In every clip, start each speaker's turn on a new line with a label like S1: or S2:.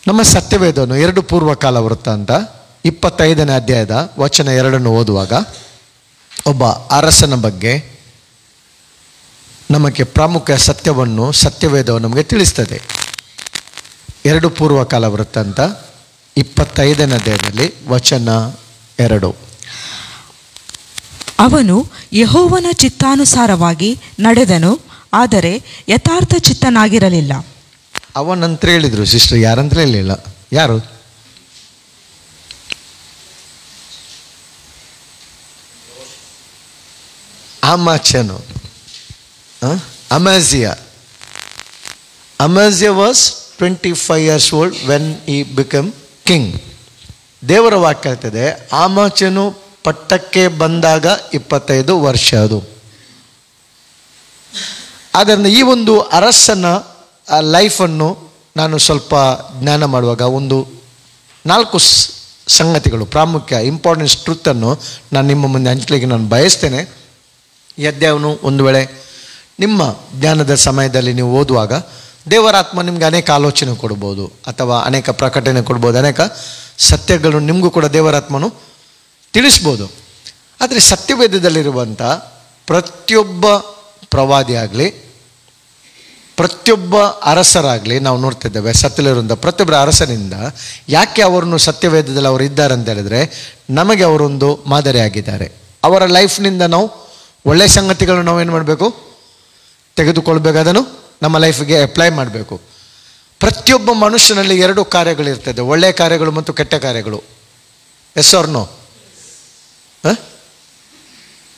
S1: ನಮ್ಮ ಸತ್ಯವೇದವನ್ನು 2 ಪೂರ್ವಕಾಲ ವೃತ್ತಾಂತ 25ನೇ ಅಧ್ಯಾಯದ ವಚನ 2 ಓದುವಾಗ ಒಬ್ಬ ಅರಸನ ಬಗ್ಗೆ ನಮಗೆ ಪ್ರಾಮುಖ್ಯ ಸತ್ಯವನ್ನು ಸತ್ಯವೇದವು ನಮಗೆ ತಿಳಿಸ್ತದೆ. 2 ಪೂರ್ವಕಾಲ ವೃತ್ತಾಂತ 25ನೇ ಅಧ್ಯಾಯದಲ್ಲಿ ವಚನ 2.
S2: ಅವನು ಯೆಹೋವನ ಚಿತ್ತಾನುಸಾರವಾಗಿ ನಡೆದನು, ಆದರೆ ಯಥಾರ್ಥ ಚಿತ್ತನಾಗಿರಲಿಲ್ಲ.
S1: ಅವನಂತ ಹೇಳಿದ್ರು ಸಿಸ್ಟರ್, ಯಾರಂತ ಹೇಳಿಲ್ಲ. ಯಾರು? ಅಮಾಚನು, Amaziah. Amaziah was 25 years old when he became king. ದೇವರ ವಾಕ್ಯ ಹೇಳ್ತದೆ, ಆಮಾಚನು ಪಟ್ಟಕ್ಕೆ ಬಂದಾಗ 25 ವರ್ಷ ಅದು. ಆದ್ದರಿಂದ ಈ ಒಂದು ಅರಸನ ಲೈಫನ್ನು ನಾನು ಸ್ವಲ್ಪ ಜ್ಞಾನ ಮಾಡುವಾಗ ಒಂದು 4 ಸಂಗತಿಗಳು ಪ್ರಾಮುಖ್ಯ ಇಂಪಾರ್ಟೆನ್ಸ್ ಟ್ರೂತನ್ನು ನಾನು ನಿಮ್ಮ ಮುಂದೆ ಹಂಚಲಿಕ್ಕೆ ನಾನು ಬಯಸ್ತೇನೆ. ಈ ಅಧ್ಯಾಯವನ್ನು ಒಂದು ವೇಳೆ ನಿಮ್ಮ ಜ್ಞಾನದ ಸಮಯದಲ್ಲಿ ನೀವು ಓದುವಾಗ ದೇವರಾತ್ಮ ನಿಮಗೆ ಅನೇಕ ಆಲೋಚನೆ ಕೊಡ್ಬೋದು, ಅಥವಾ ಅನೇಕ ಪ್ರಕಟಣೆ ಕೊಡ್ಬೋದು, ಅನೇಕ ಸತ್ಯಗಳು ನಿಮಗೂ ಕೂಡ ದೇವರಾತ್ಮನು ತಿಳಿಸ್ಬೋದು. ಆದರೆ ಸತ್ಯವೇದದಲ್ಲಿರುವಂಥ ಪ್ರತಿಯೊಬ್ಬ ಪ್ರವಾದಿ ಆಗಲಿ, ಪ್ರತಿಯೊಬ್ಬ ಅರಸರಾಗಲಿ ನಾವು ನೋಡ್ತಿದ್ದೇವೆ. ಸತ್ಯದಲ್ಲಿರುವಂಥ ಪ್ರತಿಯೊಬ್ಬರ ಅರಸನಿಂದ ಯಾಕೆ ಅವರನ್ನು ಸತ್ಯವೇದದಲ್ಲಿ ಅವರು ಇದ್ದಾರೆ ಅಂತ ಹೇಳಿದ್ರೆ, ನಮಗೆ ಅವರೊಂದು ಮಾದರಿ ಆಗಿದ್ದಾರೆ. ಅವರ ಲೈಫ್ನಿಂದ ನಾವು ಒಳ್ಳೆಯ ಸಂಗತಿಗಳನ್ನು ನಾವೇನು ಮಾಡಬೇಕು, ತೆಗೆದುಕೊಳ್ಬೇಕು, ಅದನ್ನು ನಮ್ಮ ಲೈಫಿಗೆ ಅಪ್ಲೈ ಮಾಡಬೇಕು. ಪ್ರತಿಯೊಬ್ಬ ಮನುಷ್ಯನಲ್ಲಿ 2 ಕಾರ್ಯಗಳಿರ್ತದೆ, ಒಳ್ಳೆಯ ಕಾರ್ಯಗಳು ಮತ್ತು ಕೆಟ್ಟ ಕಾರ್ಯಗಳು. Yes or no?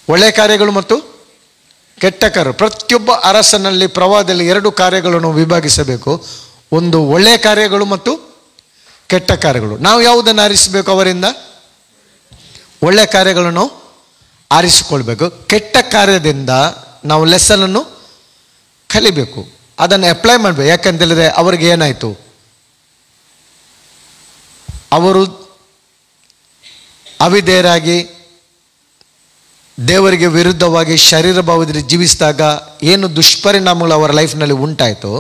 S1: ಒಳ್ಳೆಯ ಕಾರ್ಯಗಳು ಮತ್ತು ಕೆಟ್ಟ ಕಾರ್ಯ. ಪ್ರತಿಯೊಬ್ಬ ಅರಸನಲ್ಲಿ ಪ್ರವಾದದಲ್ಲಿ 2 ಕಾರ್ಯಗಳನ್ನು ವಿಭಾಗಿಸಬೇಕು. ಒಂದು ಒಳ್ಳೆಯ ಕಾರ್ಯಗಳು ಮತ್ತು ಕೆಟ್ಟ ಕಾರ್ಯಗಳು. ನಾವು ಯಾವುದನ್ನು ಆರಿಸಬೇಕು? ಅವರಿಂದ ಒಳ್ಳೆಯ ಕಾರ್ಯಗಳನ್ನು ಆರಿಸಿಕೊಳ್ಬೇಕು. ಕೆಟ್ಟ ಕಾರ್ಯದಿಂದ ನಾವು ಲೆಸನನ್ನು ಕಲಿಬೇಕು, ಅದನ್ನು ಅಪ್ಲೈ ಮಾಡಬೇಕು. ಯಾಕಂತೇಳಿದ್ರೆ ಅವ್ರಿಗೆ ಏನಾಯಿತು, ಅವರು ಅವಿಧೇಯರಾಗಿ ದೇವರಿಗೆ ವಿರುದ್ಧವಾಗಿ ಶರೀರ ಭಾವದಲ್ಲಿ ಜೀವಿಸಿದಾಗ ಏನು ದುಷ್ಪರಿಣಾಮಗಳು ಅವರ ಲೈಫ್ನಲ್ಲಿ ಉಂಟಾಯಿತು,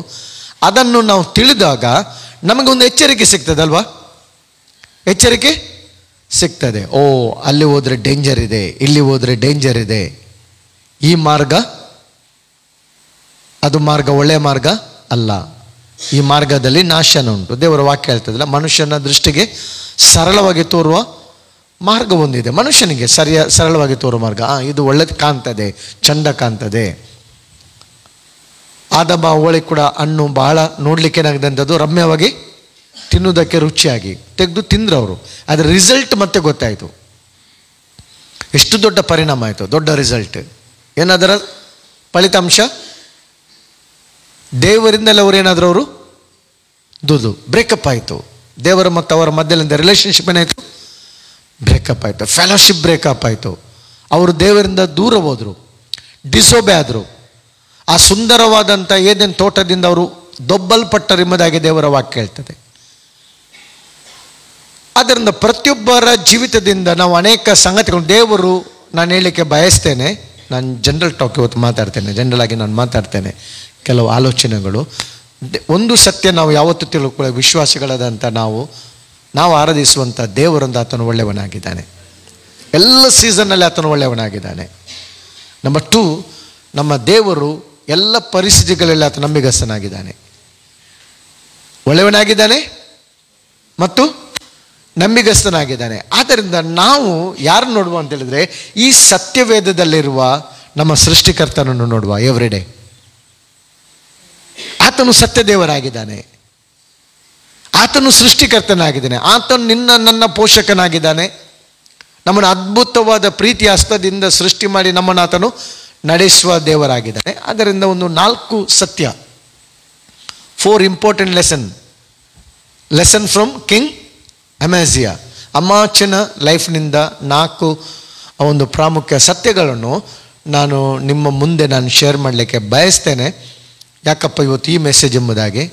S1: ಅದನ್ನು ನಾವು ತಿಳಿದಾಗ ನಮಗೊಂದು ಎಚ್ಚರಿಕೆ ಸಿಗ್ತದಲ್ವಾ? ಎಚ್ಚರಿಕೆ ಸಿಗ್ತದೆ. ಓ, ಅಲ್ಲಿ ಹೋದರೆ ಡೇಂಜರ್ ಇದೆ, ಇಲ್ಲಿ ಹೋದರೆ ಡೇಂಜರ್ ಇದೆ, ಈ ಮಾರ್ಗ ಅದು ಮಾರ್ಗ ಒಳ್ಳೆಯ ಮಾರ್ಗ ಅಲ್ಲ, ಈ ಮಾರ್ಗದಲ್ಲಿ ನಾಶನ ಉಂಟು. ದೇವರ ವಾಕ್ಯ ಹೇಳ್ತದಲ್ಲ, ಮನುಷ್ಯನ ದೃಷ್ಟಿಗೆ ಸರಳವಾಗಿ ತೋರುವ ಮಾರ್ಗ ಒಂದಿದೆ. ಮನುಷ್ಯನಿಗೆ ಸರಳವಾಗಿ ತೋರುವ ಮಾರ್ಗ, ಇದು ಒಳ್ಳೆದು ಕಾಣ್ತದೆ, ಚಂದ ಕಾಣ್ತದೆ. ಆದಮ ಅವಳಿಗೆ ಕೂಡ ಹಣ್ಣು ಬಹಳ ನೋಡ್ಲಿಕ್ಕೆ ಏನಾಗಿದ್ದಂಥದ್ದು, ರಮ್ಯವಾಗಿ ತಿನ್ನುವುದಕ್ಕೆ ರುಚಿಯಾಗಿ ತೆಗೆದು ತಿಂದ್ರು ಅವರು. ಅದರ ರಿಸಲ್ಟ್ ಮತ್ತೆ ಗೊತ್ತಾಯಿತು, ಎಷ್ಟು ದೊಡ್ಡ ಪರಿಣಾಮ ಆಯಿತು, ದೊಡ್ಡ ರಿಸಲ್ಟ್. ಏನಾದರ ಫಲಿತಾಂಶ? ದೇವರಿಂದಲೇ ಅವರು ಏನಾದರೂ ಅವರು ಬ್ರೇಕಪ್ ಆಯಿತು. ದೇವರ ಮತ್ತು ಅವರ ಮಧ್ಯದಿಂದ ರಿಲೇಷನ್ಶಿಪ್ ಏನಾಯಿತು, ಬ್ರೇಕಪ್ ಆಯಿತು. ಫೆಲೋಶಿಪ್ ಬ್ರೇಕಪ್ ಆಯಿತು. ಅವರು ದೇವರಿಂದ ದೂರ ಹೋದರು, ಡಿಸೋಬೆ ಆದರು. ಆ ಸುಂದರವಾದಂಥ ಏದೇನು ತೋಟದಿಂದ ಅವರು ದೊಬ್ಬಲ್ಪಟ್ಟರು ಎಂಬುದಾಗಿ ದೇವರ ವಾಕ್ಯ ಹೇಳ್ತದೆ. ಆದ್ದರಿಂದ ಪ್ರತಿಯೊಬ್ಬರ ಜೀವಿತದಿಂದ ನಾವು ಅನೇಕ ಸಂಗತಿಗಳು ದೇವರು, ನಾನು ಹೇಳಲಿಕ್ಕೆ ಬಯಸ್ತೇನೆ, ನಾನು ಜನರಲ್ ಟಾಕ್ ಇವತ್ತು ಮಾತಾಡ್ತೇನೆ, ಜನರಲ್ ಆಗಿ ನಾನು ಮಾತಾಡ್ತೇನೆ. ಕೆಲವು ಆಲೋಚನೆಗಳು, ಒಂದು ಸತ್ಯ ನಾವು ಯಾವತ್ತೂ ತಿಳ್ಕೊಳ್ಳೋ ವಿಶ್ವಾಸಿಗಳಾದಂಥ ನಾವು ಆರಾಧಿಸುವಂಥ ದೇವರಿಂದ ಆತನು ಒಳ್ಳೆಯವನಾಗಿದ್ದಾನೆ. ಎಲ್ಲ ಸೀಸನ್ನಲ್ಲಿ ಆತನು ಒಳ್ಳೆಯವನಾಗಿದ್ದಾನೆ. ನಂಬರ್ 2, ನಮ್ಮ ದೇವರು ಎಲ್ಲ ಪರಿಸ್ಥಿತಿಗಳಲ್ಲಿ ಆತ ನಂಬಿಗಸ್ತನಾಗಿದ್ದಾನೆ, ಒಳ್ಳೆಯವನಾಗಿದ್ದಾನೆ ಮತ್ತು ನಂಬಿಗಸ್ತನಾಗಿದ್ದಾನೆ. ಆದ್ದರಿಂದ ನಾವು ಯಾರು ನೋಡುವ ಅಂತ ಹೇಳಿದ್ರೆ, ಈ ಸತ್ಯವೇದದಲ್ಲಿರುವ ನಮ್ಮ ಸೃಷ್ಟಿಕರ್ತನನ್ನು ನೋಡುವ. ಎವ್ರಿಡೇ ಆತನು ಸತ್ಯ ದೇವರಾಗಿದ್ದಾನೆ, ಆತನು ಸೃಷ್ಟಿಕರ್ತನಾಗಿದ್ದಾನೆ, ಆತನು ನನ್ನ ಪೋಷಕನಾಗಿದ್ದಾನೆ. ನಮ್ಮನ್ನು ಅದ್ಭುತವಾದ ಪ್ರೀತಿಯ ಹಸ್ತದಿಂದ ಸೃಷ್ಟಿ ಮಾಡಿ ನಮ್ಮನ್ನು ಆತನು ನಡೆಸುವ ದೇವರಾಗಿದ್ದಾನೆ. ಆದ್ದರಿಂದ ಒಂದು 4 ಸತ್ಯ, 4 ಇಂಪಾರ್ಟೆಂಟ್ ಲೆಸನ್ ಫ್ರಮ್ ಕಿಂಗ್ ಅಮಾಜಿಯಾ. ಅಮಾಚನ ಲೈಫ್ನಿಂದ 4 ಒಂದು ಪ್ರಾಮುಖ್ಯ ಸತ್ಯಗಳನ್ನು ನಾನು ನಿಮ್ಮ ಮುಂದೆ ನಾನು ಶೇರ್ ಮಾಡಲಿಕ್ಕೆ ಬಯಸ್ತೇನೆ. ಯಾಕಪ್ಪ ಇವತ್ತು ಈ ಮೆಸೇಜ್ ಎಂಬುದಾಗಿ,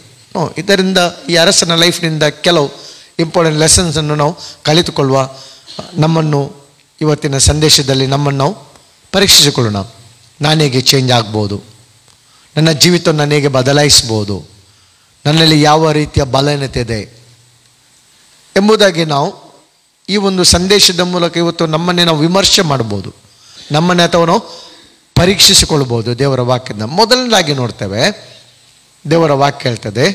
S1: ಇದರಿಂದ ಈ ಅರಸನ ಲೈಫ್ನಿಂದ ಕೆಲವು ಇಂಪಾರ್ಟೆಂಟ್ ಲೆಸನ್ಸನ್ನು ನಾವು ಕಲಿತುಕೊಳ್ಳುವ. ನಮ್ಮನ್ನು ಇವತ್ತಿನ ಸಂದೇಶದಲ್ಲಿ ನಮ್ಮನ್ನು ನಾವು ಪರೀಕ್ಷಿಸಿಕೊಳ್ಳೋಣ. ನಾನು ಹೇಗೆ ಚೇಂಜ್ ಆಗ್ಬೋದು, ನನ್ನ ಜೀವಿತವನ್ನು ನಾನು ಹೇಗೆ ಬದಲಾಯಿಸ್ಬೋದು, ನನ್ನಲ್ಲಿ ಯಾವ ರೀತಿಯ ಬಲಹೀನತೆ ಇದೆ, ಎಂಬುದಾಗಿ ನಾವು ಈ ಒಂದು ಸಂದೇಶದ ಮೂಲಕ ಇವತ್ತು ನಮ್ಮನ್ನೇ ನಾವು ವಿಮರ್ಶೆ ಮಾಡ್ಬೋದು, ನಮ್ಮನ್ನೇ ಅಥವಾ ನಾವು ಪರೀಕ್ಷಿಸಿಕೊಳ್ಬೋದು ದೇವರ ವಾಕ್ಯದ. ಮೊದಲನೇದಾಗಿ ನೋಡ್ತೇವೆ, ದೇವರ ವಾಕ್ಯ ಹೇಳ್ತದೆ,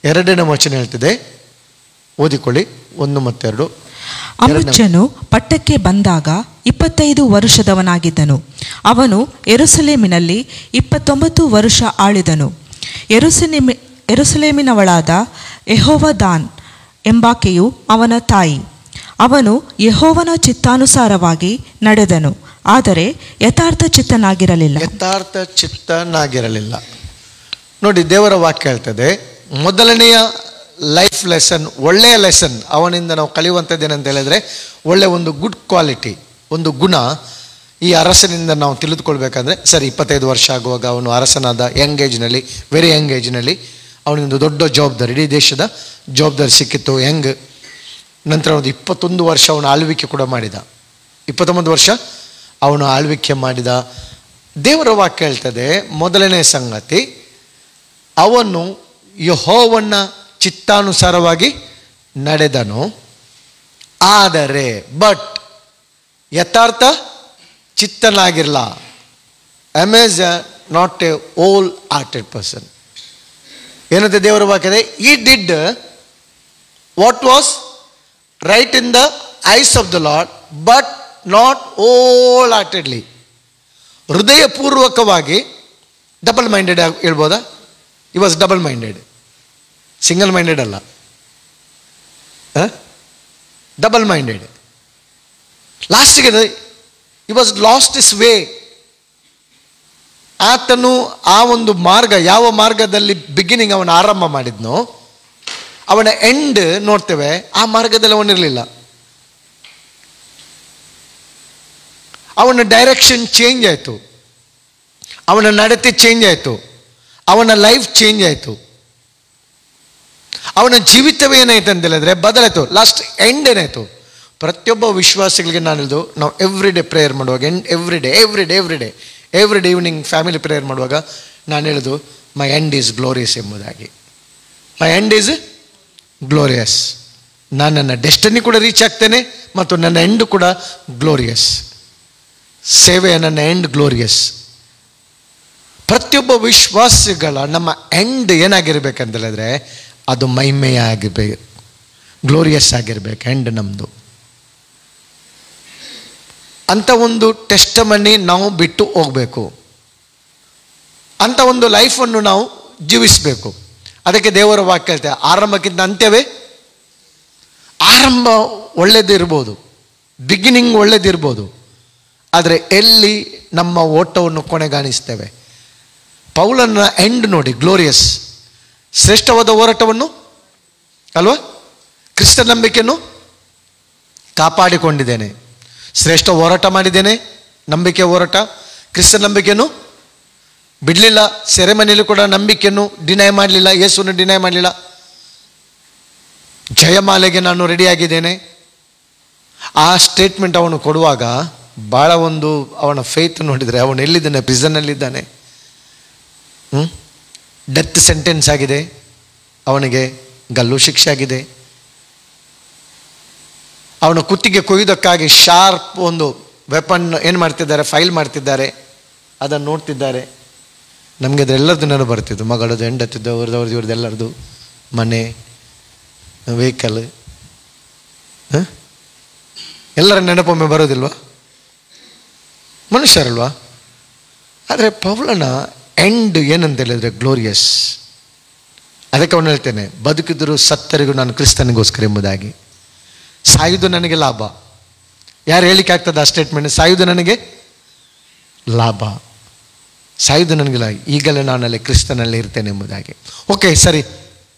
S1: 2ನೇ ವಚನ ಹೇಳ್ತದೆ, ಓದಿಕೊಳ್ಳಿ 1 ಮತ್ತು 2.
S2: ಅಮಚ್ಯನು ಪಟ್ಟಕ್ಕೆ ಬಂದಾಗ 25 ವರ್ಷದವನಾಗಿದ್ದನು. ಅವನು ಯೆರೂಸಲೇಮಿನಲ್ಲಿ 29 ವರ್ಷ ಆಳಿದನು. ಯೆರೂಸಲೇಮಿನವಳಾದ ಯೆಹೋವದಾನ್ ಎಂಬಾಕೆಯು ಅವನ ತಾಯಿ. ಅವನು ಯೆಹೋವನ ಚಿತ್ತಾನುಸಾರವಾಗಿ ನಡೆದನು, ಆದರೆ ಯಥಾರ್ಥ ಚಿತ್ತನಾಗಿರಲಿಲ್ಲ.
S1: ನೋಡಿ, ದೇವರ ವಾಕ್ಯ ಹೇಳ್ತದೆ, ಮೊದಲನೆಯ ಲೈಫ್ ಲೆಸನ್, ಒಳ್ಳೆಯ ಲೆಸನ್ ಅವನಿಂದ ನಾವು ಕಲಿಯುವಂಥದ್ದು ಏನಂತ ಹೇಳಿದ್ರೆ, ಒಳ್ಳೆಯ ಒಂದು ಗುಡ್ ಕ್ವಾಲಿಟಿ, ಒಂದು ಗುಣ ಈ ಅರಸನಿಂದ ನಾವು ತಿಳಿದುಕೊಳ್ಬೇಕಂದ್ರೆ, ಸರಿ 25 ವರ್ಷ ಆಗುವಾಗ ಅವನು ಅರಸನಾದ, ಯಂಗ್ ಏಜ್ನಲ್ಲಿ, ವೆರಿ ಯಂಗ್ ಏಜ್ನಲ್ಲಿ ಅವನಿಗೊಂದು ದೊಡ್ಡ ಜವಾಬ್ದಾರಿ, ಇಡೀ ದೇಶದ ಜವಾಬ್ದಾರಿ ಸಿಕ್ಕಿತ್ತು. ಯಂಗ್ ನಂತರ ಒಂದು 21 ವರ್ಷ ಅವನು ಆಳ್ವಿಕೆ ಕೂಡ ಮಾಡಿದ, 29 ವರ್ಷ ಅವನು ಆಳ್ವಿಕೆ ಮಾಡಿದ. ದೇವರ ವಾಕ್ಯ ಹೇಳ್ತದೆ, ಮೊದಲನೇ ಸಂಗತಿ, ಅವನು ಯೆಹೋವನ ಚಿತ್ತಾನುಸಾರವಾಗಿ ನಡೆದನು, ಆದರೆ ಯಥಾರ್ಥ ಚಿತ್ತನಾಗಿರಲ್ಲ. Amaziah not a whole hearted person. ಏನಂತೆ ದೇವರ ವಾಕ್ಯದೆ, he did what was right in the eyes of the lord, but not whole heartedly. ಹೃದಯಪೂರ್ವಕವಾಗಿ ಡಬಲ್ ಮೈಂಡೆಡ್ ಹೇಳ್ಬೋದಾ? He was double minded, single minded ಅಲ್ಲ, ಡಬಲ್ ಮೈಂಡೆಡ್. ಲಾಸ್ಟಿಗೆ he was last is way. ಆತನು ಆ ಒಂದು ಮಾರ್ಗ, ಯಾವ ಮಾರ್ಗದಲ್ಲಿ ಬಿಗಿನಿಂಗ್ ಅವನು ಆರಂಭ ಮಾಡಿದ್ನೋ ಅವನ ಎಂಡ್ ನೋಡ್ತೇವೆ, ಆ ಮಾರ್ಗದಲ್ಲಿ ಅವನಿರಲಿಲ್ಲ. ಅವನ ಡೈರೆಕ್ಷನ್ ಚೇಂಜ್ ಆಯಿತು, ಅವನ ನಡತೆ ಚೇಂಜ್ ಆಯಿತು, ಅವನ ಲೈಫ್ ಚೇಂಜ್ ಆಯಿತು, ಅವನ ಜೀವಿತವೇ ಏನಾಯ್ತು ಅಂತ ಹೇಳಿದ್ರೆ ಬದಲಾಯಿತು. ಲಾಸ್ಟ್ ಎಂಡ್ ಏನಾಯಿತು? ಪ್ರತಿಯೊಬ್ಬ ವಿಶ್ವಾಸಿಗಳಿಗೆ ನಾನು ಹೇಳಿದ್ದು, ನಾವು ಎವ್ರಿ ಡೇ ಪ್ರೇಯರ್ ಮಾಡುವಾಗ, every day evening family prayer ಮಾಡುವಾಗ ನಾನು ಹೇಳೋದು, ಮೈ ಎಂಡ್ ಈಸ್ ಗ್ಲೋರಿಯಸ್ ಎಂಬುದಾಗಿ. ಮೈ ಎಂಡ್ ಈಸ್ ಗ್ಲೋರಿಯಸ್. ನಾನು ನನ್ನ ಡೆಸ್ಟಿನಿ ಕೂಡ ರೀಚ್ ಆಗ್ತೇನೆ ಮತ್ತು ನನ್ನ ಎಂಡ್ ಕೂಡ ಗ್ಲೋರಿಯಸ್. ಸೇವೆಯ ನನ್ನ ಎಂಡ್ ಗ್ಲೋರಿಯಸ್. ಪ್ರತಿಯೊಬ್ಬ ವಿಶ್ವಾಸಿಗಳ ನಮ್ಮ ಎಂಡ್ ಏನಾಗಿರ್ಬೇಕಂತ ಹೇಳಿದ್ರೆ ಅದು ಮಹಿಮೆಯ ಆಗಿರ್ಬೇಕು, ಗ್ಲೋರಿಯಸ್ ಆಗಿರ್ಬೇಕು ಎಂಡ್ ನಮ್ಮದು. ಅಂಥ ಒಂದು ಟೆಸ್ಟಮನಿ ನಾವು ಬಿಟ್ಟು ಹೋಗಬೇಕು, ಅಂಥ ಒಂದು ಲೈಫನ್ನು ನಾವು ಜೀವಿಸಬೇಕು. ಅದಕ್ಕೆ ದೇವರ ವಾಕ್ಯ ಹೇಳ್ತೇವೆ, ಆರಂಭಕ್ಕಿಂತ ಅಂತ್ಯವೇ. ಆರಂಭ ಒಳ್ಳೆದಿರ್ಬೋದು, ಬಿಗಿನಿಂಗ್ ಒಳ್ಳೆದಿರ್ಬೋದು, ಆದರೆ ಎಲ್ಲಿ ನಮ್ಮ ಓಟವನ್ನು ಕೊನೆಗಾಣಿಸ್ತೇವೆ. ಪೌಲನ ಎಂಡ್ ನೋಡಿ, ಗ್ಲೋರಿಯಸ್, ಶ್ರೇಷ್ಠವಾದ ಹೋರಾಟವನ್ನು ಅಲ್ವಾ, ಕ್ರಿಸ್ತ ನಂಬಿಕೆಯನ್ನು ಕಾಪಾಡಿಕೊಂಡಿದ್ದೇನೆ. ಶ್ರೇಷ್ಠ ಹೋರಾಟ ಮಾಡಿದ್ದೇನೆ, ನಂಬಿಕೆ ಹೋರಾಟ, ಕ್ರಿಸ್ತ ನಂಬಿಕೆಯನ್ನು ಬಿಡಲಿಲ್ಲ. ಸೆರೆಮನೆಯಲ್ಲಿ ಕೂಡ ನಂಬಿಕೆಯನ್ನು ಡಿನೈ ಮಾಡಲಿಲ್ಲ, ಯೇಸುವನ್ನು ಡಿನೈ ಮಾಡಲಿಲ್ಲ. ಜಯಮಾಲೆಗೆ ನಾನು ರೆಡಿಯಾಗಿದ್ದೇನೆ. ಆ ಸ್ಟೇಟ್ಮೆಂಟ್ ಅವನು ಕೊಡುವಾಗ ಭಾಳ ಒಂದು ಅವನ ಫೇತ್ ನೋಡಿದರೆ, ಅವನು ಎಲ್ಲಿದ್ದಾನೆ? ಪ್ರಿಸನ್ನಲ್ಲಿದ್ದಾನೆ. ಡೆತ್ ಸೆಂಟೆನ್ಸ್ ಆಗಿದೆ, ಅವನಿಗೆ ಗಲ್ಲು ಶಿಕ್ಷೆ ಆಗಿದೆ. ಅವನ ಕುತ್ತಿಗೆ ಕೊಯ್ಯೋದಕ್ಕಾಗಿ ಶಾರ್ಪ್ ಒಂದು ವೆಪನ್ ಏನು ಮಾಡ್ತಿದ್ದಾರೆ, ಫೈಲ್ ಮಾಡ್ತಿದ್ದಾರೆ, ಅದನ್ನು ನೋಡ್ತಿದ್ದಾರೆ. ನಮಗೆ ಅದೆಲ್ಲರದ್ದು ನೆನಪು ಬರ್ತಿದ್ದು, ಮಗಳದು, ಹೆಂಡತಿದ್ದು, ಅವ್ರದ್ದು ಇವ್ರದ್ದೆಲ್ಲರದು, ಮನೆ, ವೆಹಿಕಲ್, ಎಲ್ಲರ ನೆನಪೊಮ್ಮೆ ಬರೋದಿಲ್ವಾ? ಮನುಷ್ಯರಲ್ವಾ? ಆದರೆ ಪೌಲನ ಎಂಡ್ ಏನಂತ ಹೇಳಿದ್ರೆ ಗ್ಲೋರಿಯಸ್. ಅದಕ್ಕೆ ಅವನು ಹೇಳ್ತೇನೆ, ಬದುಕಿದ್ರು ಸತ್ತರಿಗೂ ನಾನು ಕ್ರಿಸ್ತನಿಗೋಸ್ಕರ ಎಂಬುದಾಗಿ. ಸಾಯುವುದು ನನಗೆ ಲಾಭ. ಯಾರು ಹೇಳಿಕೆ ಆಗ್ತದೆ ಆ ಸ್ಟೇಟ್ಮೆಂಟ್? ಸಾಯುವುದು ನನಗೆ ಲಾಭ, ಸಾಯುವುದು ನನಗೆ ಲಾಭ, ಈಗಲೇ ನಾನಲ್ಲಿ ಕ್ರಿಸ್ತನಲ್ಲಿ ಇರ್ತೇನೆ ಎಂಬುದಾಗಿ. ಓಕೆ, ಸರಿ,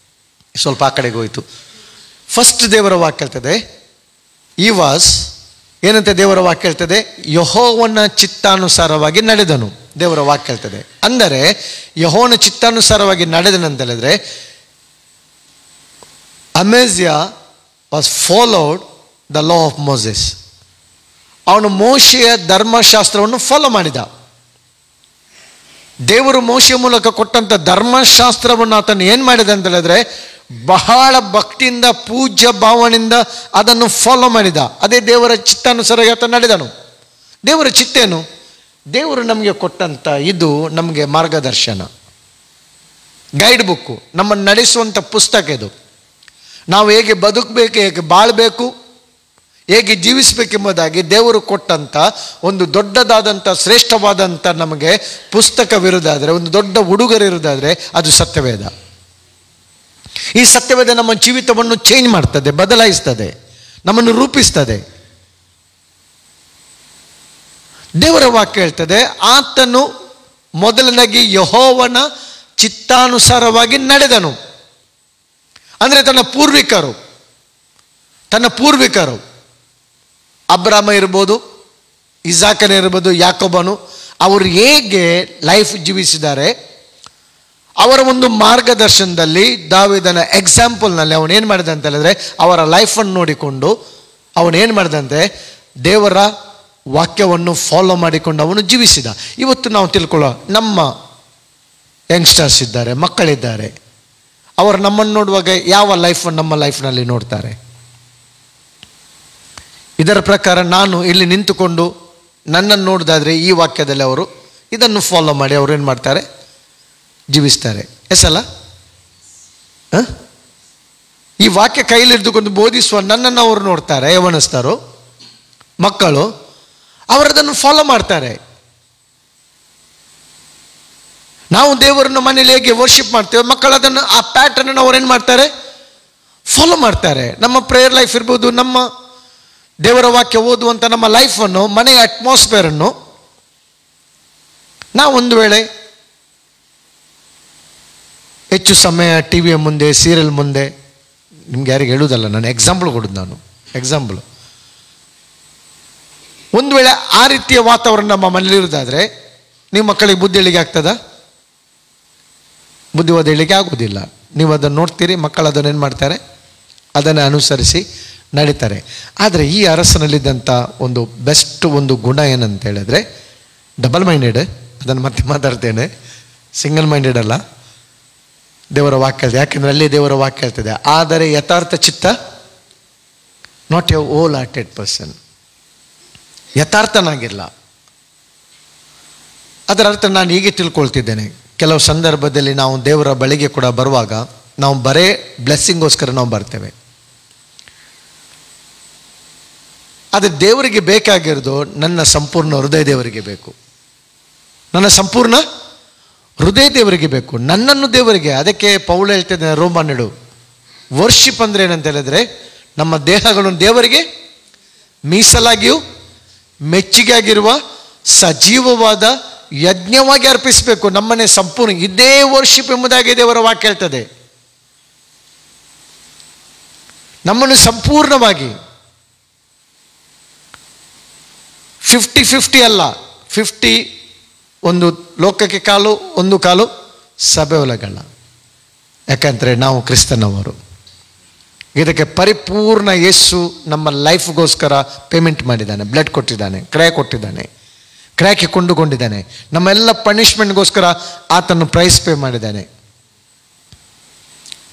S1: ಸ್ವಲ್ಪ ಆ ಕಡೆಗೆ ಹೋಯಿತು. ಫಸ್ಟ್ ದೇವರ ವಾಕ್ಯ ಹೇಳ್ತದೆ, ಈ ವಾಸ್ ಏನಂತೆ ದೇವರ ವಾಕ್ಯ ಹೇಳ್ತದೆ, ಯೆಹೋವನ ಚಿತ್ತಾನುಸಾರವಾಗಿ ನಡೆದನು. ದೇವರ ವಾಕ್ಯ ಹೇಳ್ತದೆ ಅಂದರೆ ಯೆಹೋವನ ಚಿತ್ತಾನುಸಾರವಾಗಿ ನಡೆದನಂತ ಹೇಳಿದ್ರೆ, Amaziah was followed the law of Moses. ಅವನು ಮೋಶೆಯ ಧರ್ಮಶಾಸ್ತ್ರವನ್ನು ಫಾಲೋ ಮಾಡಿದ. ದೇವರು ಮೋಶೆಯ ಮೂಲಕ ಕೊಟ್ಟಂಥ ಧರ್ಮಶಾಸ್ತ್ರವನ್ನು ಆತನು ಏನು ಮಾಡಿದ ಅಂತ ಹೇಳಿದ್ರೆ ಬಹಳ ಭಕ್ತಿಯಿಂದ ಪೂಜ್ಯ ಭಾವನೆಯಿಂದ ಅದನ್ನು ಫಾಲೋ ಮಾಡಿದ. ಅದೇ ದೇವರ ಚಿತ್ತಾನುಸಾರ ಆತ ನಡೆದನು. ದೇವರ ಚಿತ್ತೇನು? ದೇವರು ನಮಗೆ ಕೊಟ್ಟಂಥ ಇದು ನಮಗೆ ಮಾರ್ಗದರ್ಶನ, ಗೈಡ್ ಬುಕ್ಕು, ನಮ್ಮನ್ನು ನಡೆಸುವಂಥ ಪುಸ್ತಕ ಇದು. ನಾವು ಹೇಗೆ ಬದುಕಬೇಕು, ಹೇಗೆ ಬಾಳಬೇಕು, ಹೇಗೆ ಜೀವಿಸಬೇಕೆಂಬುದಾಗಿ ದೇವರು ಕೊಟ್ಟಂಥ ಒಂದು ದೊಡ್ಡದಾದಂಥ ಶ್ರೇಷ್ಠವಾದಂಥ ನಮಗೆ ಪುಸ್ತಕವಿರುವುದಾದರೆ, ಒಂದು ದೊಡ್ಡ ಉಡುಗೊರೆಯಿರುವುದಾದರೆ ಅದು ಸತ್ಯವೇದ. ಈ ಸತ್ಯವೇದ ನಮ್ಮ ಜೀವಿತವನ್ನು ಚೇಂಜ್ ಮಾಡ್ತದೆ, ಬದಲಾಯಿಸ್ತದೆ, ನಮ್ಮನ್ನು ರೂಪಿಸ್ತದೆ. ದೇವರ ವಾಕ್ಯ ಹೇಳ್ತದೆ, ಆತನು ಮೊದಲನಾಗಿ ಯೆಹೋವನ ಚಿತ್ತಾನುಸಾರವಾಗಿ ನಡೆದನು. ಅಂದರೆ ತನ್ನ ಪೂರ್ವಿಕರು ಅಬ್ರಾಮ ಇರ್ಬೋದು, ಇಸಾಕನ ಇರ್ಬೋದು, ಯಾಕೋಬನು, ಅವರು ಹೇಗೆ ಲೈಫ್ ಜೀವಿಸಿದ್ದಾರೆ, ಅವರ ಒಂದು ಮಾರ್ಗದರ್ಶನದಲ್ಲಿ ದಾವೀದನ ಎಕ್ಸಾಂಪಲ್ನಲ್ಲಿ ಅವನೇನು ಮಾಡಿದ ಅಂತ ಹೇಳಿದ್ರೆ, ಅವರ ಲೈಫನ್ನು ನೋಡಿಕೊಂಡು ಅವನೇನು ಮಾಡಿದಂತೆ ದೇವರ ವಾಕ್ಯವನ್ನು ಫಾಲೋ ಮಾಡಿಕೊಂಡು ಅವನು ಜೀವಿಸಿದ. ಇವತ್ತು ನಾವು ತಿಳ್ಕೊಳ್ಳೋ ನಮ್ಮ ಯಂಗ್ಸ್ಟರ್ಸ್ ಇದ್ದಾರೆ, ಮಕ್ಕಳಿದ್ದಾರೆ, ಅವರು ನಮ್ಮನ್ನು ನೋಡುವಾಗ ಯಾವ ಲೈಫನ್ನು ನಮ್ಮ ಲೈಫ್ನಲ್ಲಿ ನೋಡ್ತಾರೆ? ಇದರ ಪ್ರಕಾರ ನಾನು ಇಲ್ಲಿ ನಿಂತುಕೊಂಡು ನನ್ನನ್ನು ನೋಡಿದಾದರೆ ಈ ವಾಕ್ಯದಲ್ಲಿ ಅವರು ಇದನ್ನು ಫಾಲೋ ಮಾಡಿ ಅವರು ಏನು ಮಾಡ್ತಾರೆ? ಜೀವಿಸ್ತಾರೆ. ಎಸಲ್ಲ ಈ ವಾಕ್ಯ ಕೈಲಿ ಹಿಡಿದುಕೊಂಡು ಬೋಧಿಸುವ ನನ್ನನ್ನು ಅವರು ನೋಡ್ತಾರೆ, ಯವನಸ್ಥರು ಮಕ್ಕಳು, ಅವರದನ್ನು ಫಾಲೋ ಮಾಡ್ತಾರೆ. ನಾವು ದೇವರನ್ನು ಮನೇಲಿ ಹೇಗೆ ವರ್ಷಿಪ್ ಮಾಡ್ತೇವೆ, ಮಕ್ಕಳು ಅದನ್ನು ಆ ಪ್ಯಾಟರ್ನ್ ಅವ್ರೇನು ಮಾಡ್ತಾರೆ? ಫಾಲೋ ಮಾಡ್ತಾರೆ. ನಮ್ಮ ಪ್ರೇಯರ್ ಲೈಫ್ ಇರ್ಬೋದು, ನಮ್ಮ ದೇವರ ವಾಕ್ಯ ಓದುವಂಥ ನಮ್ಮ ಲೈಫನ್ನು, ಮನೆಯ ಅಟ್ಮಾಸ್ಫಿಯರನ್ನು ನಾವು ಒಂದು ವೇಳೆ ಹೆಚ್ಚು ಸಮಯ ಟಿ ವಿಯ ಮುಂದೆ, ಸೀರಿಯಲ್ ಮುಂದೆ, ನಿಮ್ಗೆ ಯಾರಿಗೆ ಹೇಳುವುದಲ್ಲ, ನಾನು ಎಕ್ಸಾಂಪಲ್ ಕೊಡೋದು. ಎಕ್ಸಾಂಪಲ್ ಒಂದು ವೇಳೆ ಆ ರೀತಿಯ ವಾತಾವರಣ ನಮ್ಮ ಮನೇಲಿರೋದಾದರೆ ನೀವು ಮಕ್ಕಳಿಗೆ ಬುದ್ಧಿ ಹೇಳಿಕೆ ಆಗ್ತದ? ಬುದ್ಧಿವಾದ ಹೇಳಿಕೆ ಆಗೋದಿಲ್ಲ. ನೀವು ಅದನ್ನು ನೋಡ್ತೀರಿ, ಮಕ್ಕಳು ಅದನ್ನು ಏನು ಮಾಡ್ತಾರೆ? ಅದನ್ನು ಅನುಸರಿಸಿ ನಡೀತಾರೆ. ಆದರೆ ಈ ಅರಸನಲ್ಲಿದ್ದಂಥ ಒಂದು ಬೆಸ್ಟ್ ಒಂದು ಗುಣ ಏನಂತ ಹೇಳಿದ್ರೆ, ಡಬಲ್ ಮೈಂಡೆಡ್, ಅದನ್ನು ಮತ್ತೆ ಮಾತಾಡ್ತೇನೆ, ಸಿಂಗಲ್ ಮೈಂಡೆಡ್ ಅಲ್ಲ. ದೇವರ ವಾಕ್ಯ ಹೇಳ್ತದೆ, ಯಾಕೆಂದರೆ ಅಲ್ಲಿ ದೇವರ ವಾಕ್ಯ ಹೇಳ್ತದೆ, ಆದರೆ ಯಥಾರ್ಥ ಚಿತ್ತ, not a whole hearted person, ಯಥಾರ್ಥನಾಗಿಲ್ಲ. ಅದರ ಅರ್ಥ ನಾನು ಹೀಗೆ ತಿಳ್ಕೊಳ್ತಿದ್ದೇನೆ, ಕೆಲವು ಸಂದರ್ಭದಲ್ಲಿ ನಾವು ದೇವರ ಬಳಿಗೆ ಕೂಡ ಬರುವಾಗ ನಾವು ಬರೇ ಬ್ಲೆಸ್ಸಿಂಗೋಸ್ಕರ ನಾವು ಬರ್ತೇವೆ. ಆದರೆ ದೇವರಿಗೆ ಬೇಕಾಗಿರೋದು ನನ್ನ ಸಂಪೂರ್ಣ ಹೃದಯ ದೇವರಿಗೆ ಬೇಕು, ನನ್ನ ಸಂಪೂರ್ಣ ಹೃದಯ ದೇವರಿಗೆ ಬೇಕು, ನನ್ನನ್ನು ದೇವರಿಗೆ. ಅದಕ್ಕೆ ಪೌಲ ಹೇಳ್ತಿದ್ದೇನೆ ರೋಮನ್ನರು, ವರ್ಷಿಪ್ ಅಂದರೆ ಏನಂತ ಹೇಳಿದ್ರೆ, ನಮ್ಮ ದೇಹಗಳನ್ನು ದೇವರಿಗೆ ಮೀಸಲಾಗಿಯೂ ಮೆಚ್ಚುಗೆ ಆಗಿರುವ ಸಜೀವವಾದ ಯಜ್ಞವಾಗಿ ಅರ್ಪಿಸಬೇಕು. ನಮ್ಮನ್ನೇ ಸಂಪೂರ್ಣ, ಇದೇ ವರ್ಷಿಪ್ ಎಂಬುದಾಗಿ ದೇವರ ವಾಕ್ಯ ಹೇಳ್ತದೆ. ನಮ್ಮನ್ನು ಸಂಪೂರ್ಣವಾಗಿ 50-50 ಅಲ್ಲ, 50 ಒಂದು ಲೋಕಕ್ಕೆ ಕಾಲು, ಒಂದು ಕಾಲು ಸಭೆ ಒಳಗಲ್ಲ. ಯಾಕಂದರೆ ನಾವು ಕ್ರಿಸ್ತನವರು. ಇದಕ್ಕೆ ಪರಿಪೂರ್ಣ ಯೇಸು ನಮ್ಮ ಲೈಫ್ಗೋಸ್ಕರ ಪೇಮೆಂಟ್ ಮಾಡಿದ್ದಾನೆ, ಬ್ಲಡ್ ಕೊಟ್ಟಿದ್ದಾನೆ, ಕ್ರಯ ಕೊಟ್ಟಿದ್ದಾನೆ, ಕ್ರಯಕ್ಕೆ ಕೊಂಡುಕೊಂಡಿದ್ದಾನೆ. ನಮ್ಮೆಲ್ಲ ಪನಿಷ್ಮೆಂಟ್ಗೋಸ್ಕರ ಆತನು ಪ್ರೈಸ್ ಪೇ ಮಾಡಿದ್ದಾನೆ.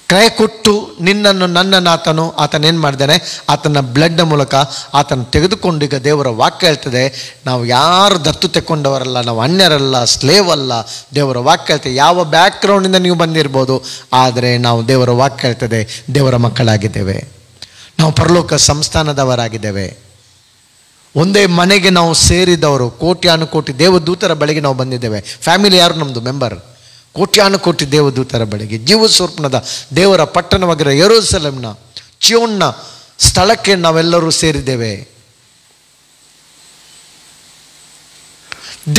S1: ಕ್ರಯ ಕೊಟ್ಟು ನಿನ್ನನ್ನು ನನ್ನನ್ನು ಆತನೇನು ಮಾಡಿದ್ದಾನೆ? ಆತನ ಬ್ಲಡ್ ಮೂಲಕ ಆತನ ತೆಗೆದುಕೊಂಡು, ಈಗ ದೇವರ ವಾಕ್ಯ ಹೇಳ್ತದೆ, ನಾವು ಯಾರು ದತ್ತು ತೆಕ್ಕೊಂಡವರಲ್ಲ, ನಾವು ಅನ್ಯರಲ್ಲ, ಸ್ಲೇವ್ ಅಲ್ಲ. ದೇವರ ವಾಕ್ಯ ಹೇಳ್ತದೆ, ಯಾವ ಬ್ಯಾಕ್ಗ್ರೌಂಡಿಂದ ನೀವು ಬಂದಿರ್ಬೋದು, ಆದರೆ ನಾವು ದೇವರ ವಾಕ್ಯ ಹೇಳ್ತದೆ ದೇವರ ಮಕ್ಕಳಾಗಿದ್ದೇವೆ, ನಾವು ಪರಲೋಕ ಸಂಸ್ಥಾನದವರಾಗಿದ್ದೇವೆ. ಒಂದೇ ಮನೆಗೆ ನಾವು ಸೇರಿದವರು, ಕೋಟ್ಯಾನುಕೋಟಿ ದೇವದೂತರ ಬಳಿಗೆ ನಾವು ಬಂದಿದ್ದೇವೆ. ಫ್ಯಾಮಿಲಿ ಯಾರು? ನಮ್ಮದು ಮೆಂಬರ್ ಕೋಟ್ಯಾನುಕೋಟಿ ದೇವದೂತರ ಬಳಿಗೆ, ಜೀವಸ್ವರೂಪದ ದೇವರ ಪಟ್ಟಣವಾಗಿರೋ ಯೆರೂಸಲೇಮ್ನ ಚಿಯೋನ್ನ ಸ್ಥಳಕ್ಕೆ ನಾವೆಲ್ಲರೂ ಸೇರಿದ್ದೇವೆ.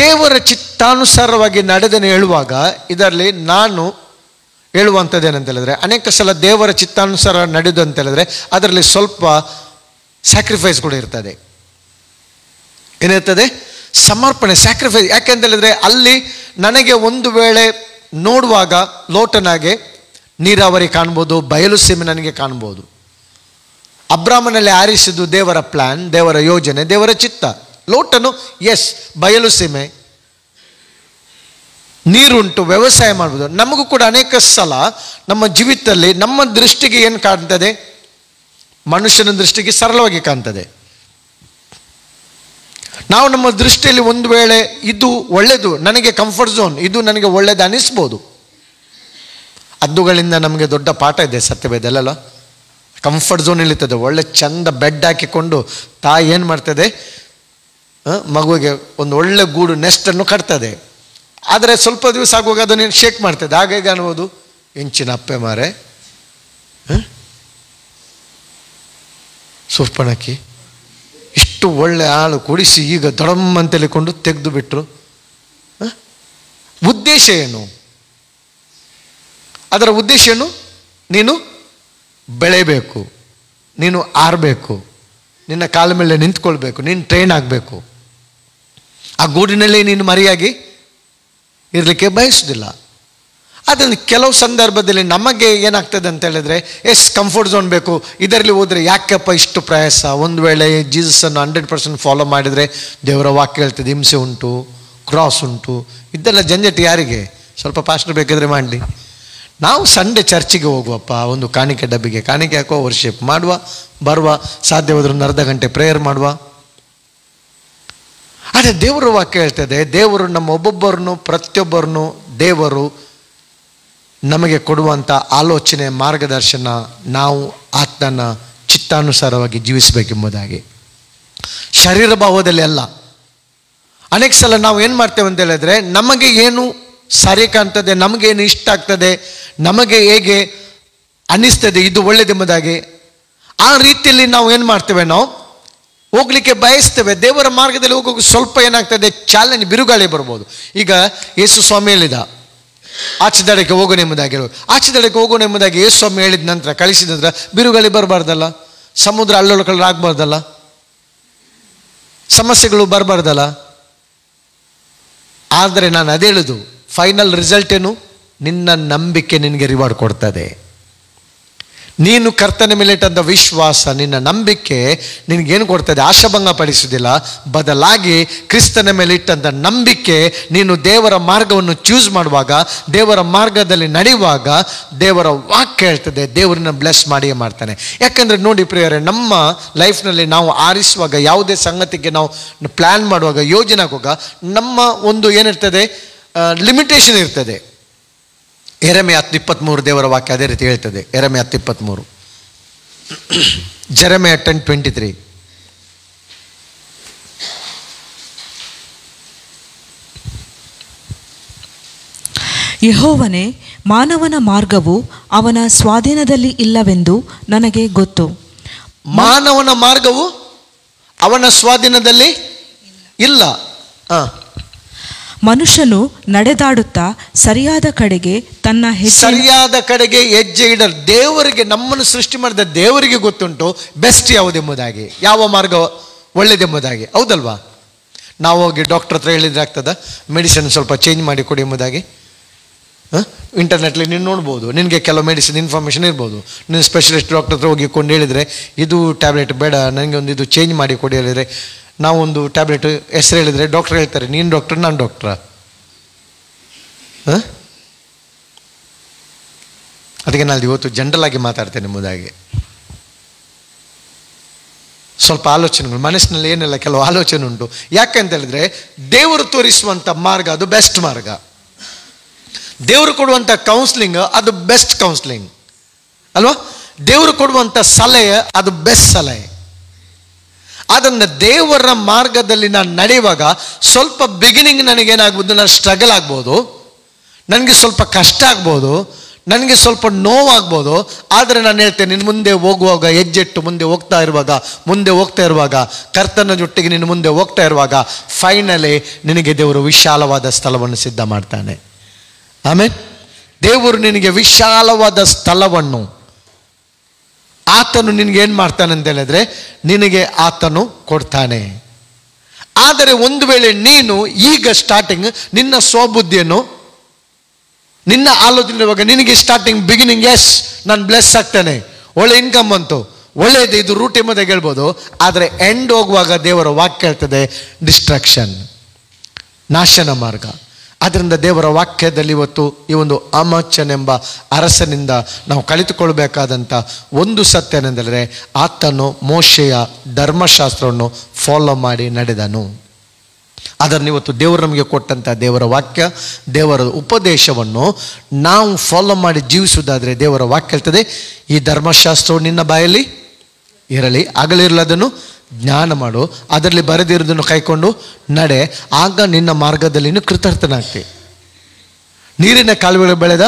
S1: ದೇವರ ಚಿತ್ತಾನುಸಾರವಾಗಿ ನಡೆದನ್ನು ಹೇಳುವಾಗ ಇದರಲ್ಲಿ ನಾನು ಹೇಳುವಂಥದ್ದು ಹೇಳಿದ್ರೆ, ಅನೇಕ ಸಲ ದೇವರ ಚಿತ್ತಾನುಸಾರ ನಡೆದು ಅಂತ ಹೇಳಿದ್ರೆ ಅದರಲ್ಲಿ ಸ್ವಲ್ಪ ಸ್ಯಾಕ್ರಿಫೈಸ್ ಕೂಡ ಇರ್ತದೆ. ಏನಿರ್ತದೆ? ಸಮರ್ಪಣೆ, ಸ್ಯಾಕ್ರಿಫೈಸ್. ಯಾಕೆಂತ ಹೇಳಿದ್ರೆ ಅಲ್ಲಿ ನನಗೆ ಒಂದು ವೇಳೆ ನೋಡುವಾಗ ಲೋಟನಾಗೆ ನೀರಾವರಿ ಕಾಣ್ಬೋದು, ಬಯಲು ಸೀಮೆ ನನಗೆ ಕಾಣ್ಬೋದು. ಅಬ್ರಾಮನಲ್ಲಿ ಆರಿಸಿದ್ದು ದೇವರ ಪ್ಲಾನ್, ದೇವರ ಯೋಜನೆ, ದೇವರ ಚಿತ್ತ. ಲೋಟನು ಎಸ್ ಬಯಲು ಸೀಮೆ, ನೀರುಂಟು, ವ್ಯವಸಾಯ ಮಾಡ್ಬೋದು. ನಮಗೂ ಕೂಡ ಅನೇಕ ಸಲ ನಮ್ಮ ಜೀವಿತದಲ್ಲಿ ನಮ್ಮ ದೃಷ್ಟಿಗೆ ಏನು ಕಾಣ್ತದೆ? ಮನುಷ್ಯನ ದೃಷ್ಟಿಗೆ ಸರಳವಾಗಿ ಕಾಣ್ತದೆ. ನಾವು ನಮ್ಮ ದೃಷ್ಟಿಯಲ್ಲಿ ಒಂದು ವೇಳೆ ಇದು ಒಳ್ಳೆಯದು, ನನಗೆ ಕಂಫರ್ಟ್ ಝೋನ್, ಇದು ನನಗೆ ಒಳ್ಳೇದು ಅನಿಸ್ಬೋದು. ಹದ್ದುಗಳಿಂದ ನಮಗೆ ದೊಡ್ಡ ಪಾಠ ಇದೆ ಸತ್ಯವೇದಲ್ಲ. Comfort zone ಇಳಿತದೆ. ಒಳ್ಳೆ ಚಂದ ಬೆಡ್ ಹಾಕಿಕೊಂಡು ತಾಯಿ ಏನು ಮಾಡ್ತದೆ? ಮಗುವಿಗೆ ಒಂದು ಒಳ್ಳೆ ಗೂಡು ನೆಸ್ಟನ್ನು ಕಟ್ತದೆ. ಆದರೆ ಸ್ವಲ್ಪ ದಿವಸ ಆಗುವಾಗ ಅದನ್ನು ಶೇಕ್ ಮಾಡ್ತದೆ. ಹಾಗಾಗಿ ಅನ್ಬೋದು, ಇಂಚಿನ ಅಪ್ಪೆ ಮಾರೆ ಸುರ್ಪಣಕ್ಕಿ ಇಷ್ಟು ಒಳ್ಳೆ ಹಾಳು ಕುಡಿಸಿ ಈಗ ದೊಡಮ್ಮಂತೇಳಿಕೊಂಡು ತೆಗೆದು ಬಿಟ್ರು. ಉದ್ದೇಶ ಏನು? ಅದರ ಉದ್ದೇಶ ಏನು? ನೀನು ಬೆಳೆಯಬೇಕು, ನೀನು ಆರಬೇಕು, ನಿನ್ನ ಕಾಲ ಮೇಲೆ ನಿಂತ್ಕೊಳ್ಬೇಕು, ನೀನು ಟ್ರೈನ್ ಆಗಬೇಕು. ಆ ಗೂಡಿನಲ್ಲಿ ನೀನು ಮರಿಯಾಗಿ ಇರಲಿಕ್ಕೆ ಬಯಸೋದಿಲ್ಲ. ಅದನ್ನು ಕೆಲವು ಸಂದರ್ಭದಲ್ಲಿ ನಮಗೆ ಏನಾಗ್ತದೆ ಅಂತ ಹೇಳಿದ್ರೆ, ಕಂಫರ್ಟ್ ಝೋನ್ ಬೇಕು, ಇದರಲ್ಲಿ ಹೋದರೆ ಯಾಕಪ್ಪ ಇಷ್ಟು ಪ್ರಯಾಸ? ಒಂದು ವೇಳೆ ಜೀಸಸನ್ನು 100% ಫಾಲೋ ಮಾಡಿದರೆ ದೇವರ ವಾಕ್ಯ ಹೇಳ್ತದೆ ಹಿಂಸೆ ಉಂಟು, ಕ್ರಾಸ್ ಉಂಟು, ಇದೆಲ್ಲ ಜಂಜಟ್ ಯಾರಿಗೆ? ಸ್ವಲ್ಪ ಪಾಸ್ಟರ್ ಬೇಕಾದರೆ ಮಾಡಲಿ. ನಾವು ಸಂಡೇ ಚರ್ಚಿಗೆ ಹೋಗುವಪ್ಪ, ಒಂದು ಕಾಣಿಕೆ ಡಬ್ಬಿಗೆ ಕಾಣಿಕೆ ಹಾಕುವ, ವರ್ಷಿಪ್ ಮಾಡುವ, ಬರುವ, ಸಾಧ್ಯವಾದ್ರೆ ಒಂದು ಅರ್ಧ ಗಂಟೆ ಪ್ರೇಯರ್ ಮಾಡುವ. ಆದರೆ ದೇವರ ವಾಕ್ಯ ಹೇಳ್ತದೆ, ದೇವರು ನಮ್ಮ ಒಬ್ಬೊಬ್ಬರನ್ನು, ಪ್ರತಿಯೊಬ್ಬರನ್ನು ದೇವರು ನಮಗೆ ಕೊಡುವಂಥ ಆಲೋಚನೆ, ಮಾರ್ಗದರ್ಶನ, ನಾವು ಆತನ ಚಿತ್ತಾನುಸಾರವಾಗಿ ಜೀವಿಸಬೇಕೆಂಬುದಾಗಿ. ಶರೀರ ಭಾವದಲ್ಲಿ ಅಲ್ಲ. ಅನೇಕ ಸಲ ನಾವು ಏನು ಮಾಡ್ತೇವೆ ಅಂತ ಹೇಳಿದ್ರೆ, ನಮಗೆ ಏನು ಸರಿ ಕಾಣ್ತದೆ, ನಮಗೇನು ಇಷ್ಟ ಆಗ್ತದೆ, ನಮಗೆ ಹೇಗೆ ಅನ್ನಿಸ್ತದೆ ಇದು ಒಳ್ಳೆಯದೆಂಬುದಾಗಿ, ಆ ರೀತಿಯಲ್ಲಿ ನಾವು ಏನು ಮಾಡ್ತೇವೆ? ನಾವು ಹೋಗ್ಲಿಕ್ಕೆ ಬಯಸ್ತೇವೆ. ದೇವರ ಮಾರ್ಗದಲ್ಲಿ ಹೋಗೋಕೆ ಸ್ವಲ್ಪ ಏನಾಗ್ತದೆ? ಚಾಲೆಂಜ್, ಬಿರುಗಾಳಿ ಬರ್ಬೋದು. ಈಗ ಯೇಸು ಸ್ವಾಮಿ ಹೇಳಿದ, ಆಚೆ ದಡಕ್ಕೆ ಹೋಗೋಣ ಎಂಬುದಾಗಿ ಹೇಳು. ಆಚೆ ದಡಕ್ಕೆ ಹೋಗೋಣ ಎಂಬುದಾಗಿ ಯೇಸು ಸ್ವಾಮಿ ಹೇಳಿದ ನಂತರ, ಕಳಿಸಿದ ನಂತರ ಬಿರುಗಾಳಿ ಬರಬಾರ್ದಲ್ಲ, ಸಮುದ್ರ ಅಲ್ಲೋಲಕಲ್ಲ ಆಗ್ಬಾರ್ದಲ್ಲ, ಸಮಸ್ಯೆಗಳು ಬರಬಾರ್ದಲ್ಲ. ಆದರೆ ನಾನು ಅದೇ ಹೇಳುದು, ಫೈನಲ್ ರಿಸಲ್ಟ್ ಏನು? ನಿನ್ನ ನಂಬಿಕೆ ನಿನಗೆ ರಿವಾರ್ಡ್ ಕೊಡ್ತದೆ. ನೀನು ಕರ್ತನ ಮೇಲೆ ಇಟ್ಟಂಥ ವಿಶ್ವಾಸ, ನಿನ್ನ ನಂಬಿಕೆ ನಿನಗೇನು ಕೊಡ್ತದೆ? ಆಶಾಭಂಗ ಪಡಿಸುವುದಿಲ್ಲ. ಬದಲಾಗಿ ಕ್ರಿಸ್ತನ ಮೇಲೆ ಇಟ್ಟಂಥ ನಂಬಿಕೆ, ನೀನು ದೇವರ ಮಾರ್ಗವನ್ನು ಚೂಸ್ ಮಾಡುವಾಗ, ದೇವರ ಮಾರ್ಗದಲ್ಲಿ ನಡೆಯುವಾಗ, ದೇವರ ವಾಕ್ಯ ಹೇಳ್ತದೆ ದೇವರನ್ನ ಬ್ಲೆಸ್ ಮಾಡಿಯೇ ಮಾಡ್ತಾನೆ. ಯಾಕಂದರೆ ನೋಡಿ ಪ್ರಿಯರೇ, ನಮ್ಮ ಲೈಫ್ನಲ್ಲಿ ನಾವು ಆರಿಸುವಾಗ, ಯಾವುದೇ ಸಂಗತಿಗೆ ನಾವು ಪ್ಲ್ಯಾನ್ ಮಾಡುವಾಗ, ಯೋಜನೆ ಹಾಕುವಾಗ, ನಮ್ಮ ಒಂದು ಏನಿರ್ತದೆ? ಲಿಮಿಟೇಷನ್ ಇರ್ತದೆ. ಯೆರೆಮೀಯ 10:23 ದೇವರ ವಾಕ್ಯ ಅದೇ ರೀತಿ ಹೇಳ್ತದೆ. ಯೆರೆಮೀಯ 10:23, ಜೆರೆಮೀಯ 10:23.
S2: ಯೆಹೋವನೇ, ಮಾನವನ ಮಾರ್ಗವು ಅವನ ಸ್ವಾಧೀನದಲ್ಲಿ ಇಲ್ಲವೆಂದು ನನಗೆ ಗೊತ್ತು.
S1: ಮಾನವನ ಮಾರ್ಗವು ಅವನ ಸ್ವಾಧೀನದಲ್ಲಿ ಇಲ್ಲ.
S2: ಮನುಷ್ಯನು ನಡೆದಾಡುತ್ತಾ ಸರಿಯಾದ ಕಡೆಗೆ ತನ್ನ
S1: ಸರಿಯಾದ ಕಡೆಗೆ ಹೆಜ್ಜೆ ಇಡಲು ದೇವರಿಗೆ, ನಮ್ಮನ್ನು ಸೃಷ್ಟಿ ಮಾಡಿದ ದೇವರಿಗೆ ಗೊತ್ತುಂಟು ಬೆಸ್ಟ್ ಯಾವುದೆಂಬುದಾಗಿ, ಯಾವ ಮಾರ್ಗ ಒಳ್ಳೆಯದೆಂಬುದಾಗಿ. ಹೌದಲ್ವಾ? ನಾವು ಹೋಗಿ ಡಾಕ್ಟರ್ ಹತ್ರ ಹೇಳಿದ್ರೆ ಆಗ್ತದ? ಮೆಡಿಸಿನ್ ಸ್ವಲ್ಪ ಚೇಂಜ್ ಮಾಡಿ ಕೊಡಿ ಎಂಬುದಾಗಿ. ಇಂಟರ್ನೆಟ್ಲಿ ನೀನು ನೋಡ್ಬೋದು, ನಿನಗೆ ಕೆಲವು ಮೆಡಿಸಿನ್ ಇನ್ಫಾರ್ಮೇಷನ್ ಇರ್ಬೋದು. ನೀನು ಸ್ಪೆಷಲಿಸ್ಟ್ ಡಾಕ್ಟರ್ ಹತ್ರ ಹೋಗಿಕೊಂಡು ಹೇಳಿದರೆ, ಇದು ಟ್ಯಾಬ್ಲೆಟ್ ಬೇಡ, ನನಗೆ ಒಂದು ಇದು ಚೇಂಜ್ ಮಾಡಿ ಕೊಡಿ ಹೇಳಿದರೆ, ನಾವೊಂದು ಟ್ಯಾಬ್ಲೆಟ್ ಹೆಸರು ಹೇಳಿದರೆ ಡಾಕ್ಟರ್ ಹೇಳ್ತಾರೆ, ನೀನು ಡಾಕ್ಟ್ರ ನಾನು ಡಾಕ್ಟ್ರಾ? ಅದಕ್ಕೆ ನಾನು ಇವತ್ತು ಜನರಲ್ ಆಗಿ ಮಾತಾಡ್ತೇನೆ ಎಂಬುದಾಗಿ. ಸ್ವಲ್ಪ ಆಲೋಚನೆಗಳು ಮನಸ್ಸಿನಲ್ಲಿ ಏನೆಲ್ಲ ಕೆಲವು ಆಲೋಚನೆ ಉಂಟು. ಯಾಕೆಂತ ಹೇಳಿದ್ರೆ, ದೇವರು ತೋರಿಸುವಂಥ ಮಾರ್ಗ ಅದು ಬೆಸ್ಟ್ ಮಾರ್ಗ. ದೇವರು ಕೊಡುವಂಥ ಕೌನ್ಸ್ಲಿಂಗ್ ಅದು ಬೆಸ್ಟ್ ಕೌನ್ಸ್ಲಿಂಗ್ ಅಲ್ವಾ? ದೇವರು ಕೊಡುವಂಥ ಸಲಹೆ ಅದು ಬೆಸ್ಟ್ ಸಲಹೆ. ಅದನ್ನು ದೇವರ ಮಾರ್ಗದಲ್ಲಿ ನಾನು ನಡೆಯುವಾಗ ಸ್ವಲ್ಪ ಬಿಗಿನಿಂಗ್ ನನಗೇನಾಗ್ಬೋದು? ನಾನು ಸ್ಟ್ರಗಲ್ ಆಗ್ಬೋದು, ನನಗೆ ಸ್ವಲ್ಪ ಕಷ್ಟ ಆಗ್ಬೋದು, ನನಗೆ ಸ್ವಲ್ಪ ನೋವಾಗ್ಬೋದು. ಆದರೆ ನಾನು ಹೇಳ್ತೇನೆ, ನಿನ್ನ ಮುಂದೆ ಹೋಗುವಾಗ, ಹೆಜ್ಜೆಟ್ಟು ಮುಂದೆ ಹೋಗ್ತಾ ಇರುವಾಗ ಕರ್ತನ ಜೊಟ್ಟಿಗೆ ನಿನ್ನ ಮುಂದೆ ಹೋಗ್ತಾ ಇರುವಾಗ ಫೈನಲಿ ನಿನಗೆ ದೇವರು ವಿಶಾಲವಾದ ಸ್ಥಳವನ್ನು ಸಿದ್ಧ ಮಾಡ್ತಾನೆ. ಆಮೇಲೆ ದೇವರು ನಿನಗೆ ವಿಶಾಲವಾದ ಸ್ಥಳವನ್ನು ಆತನು ನಿನಗೇನು ಮಾಡ್ತಾನೆ ಅಂತ ಹೇಳಿದ್ರೆ, ನಿನಗೆ ಆತನು ಕೊಡ್ತಾನೆ. ಆದರೆ ಒಂದು ವೇಳೆ ನೀನು ಈಗ ಸ್ಟಾರ್ಟಿಂಗ್ ನಿನ್ನ ಸ್ವಬುದ್ಧಿಯನ್ನು, ನಿನ್ನ ಆಲೋಚನೆ ಇರುವಾಗ ನಿನಗೆ ಸ್ಟಾರ್ಟಿಂಗ್ ಬಿಗಿನಿಂಗ್, ಎಸ್ ನಾನು ಬ್ಲೆಸ್ ಆಗ್ತಾನೆ, ಒಳ್ಳೆ ಇನ್ಕಮ್ ಬಂತು, ಒಳ್ಳೆಯದು, ಇದು ರೂಟ್ ಎಂಬುದಾಗಿ ಹೇಳ್ಬೋದು. ಆದರೆ ಎಂಡ್ ಹೋಗುವಾಗ ದೇವರ ವಾಕ್ಯ ಹೇಳ್ತದೆ ಡಿಸ್ಟ್ರಕ್ಷನ್, ನಾಶನ ಮಾರ್ಗ. ಆದ್ದರಿಂದ ದೇವರ ವಾಕ್ಯದಲ್ಲಿ ಇವತ್ತು ಈ ಒಂದು ಅಮಚ್ಯನೆಂಬ ಅರಸನಿಂದ ನಾವು ಕಲಿತುಕೊಳ್ಬೇಕಾದಂಥ ಒಂದು ಸತ್ಯ ಏನೆಂದರೆ, ಆತನು ಮೋಶೆಯ ಧರ್ಮಶಾಸ್ತ್ರವನ್ನು ಫಾಲೋ ಮಾಡಿ ನಡೆದನು. ಅದನ್ನು ಇವತ್ತು ದೇವರು ನಮಗೆ ಕೊಟ್ಟಂಥ ದೇವರ ವಾಕ್ಯ, ದೇವರ ಉಪದೇಶವನ್ನು ನಾವು ಫಾಲೋ ಮಾಡಿ ಜೀವಿಸುವುದಾದರೆ ದೇವರ ವಾಕ್ಯ ಹೇಳ್ತದೆ, ಈ ಧರ್ಮಶಾಸ್ತ್ರವು ನಿನ್ನ ಬಾಯಲ್ಲಿ ಇರಲಿ, ಆಗಲಿರಲದನ್ನು ಜ್ಞಾನ ಮಾಡು, ಅದರಲ್ಲಿ ಬರೆದಿರೋದನ್ನು ಕೈಕೊಂಡು ನಡೆ, ಆಗ ನಿನ್ನ ಮಾರ್ಗದಲ್ಲಿ ನೀನು ಕೃತಾರ್ಥನಾಗ್ತಿ. ನೀರಿನ ಕಾಲುವೆ ಬೆಳೆದ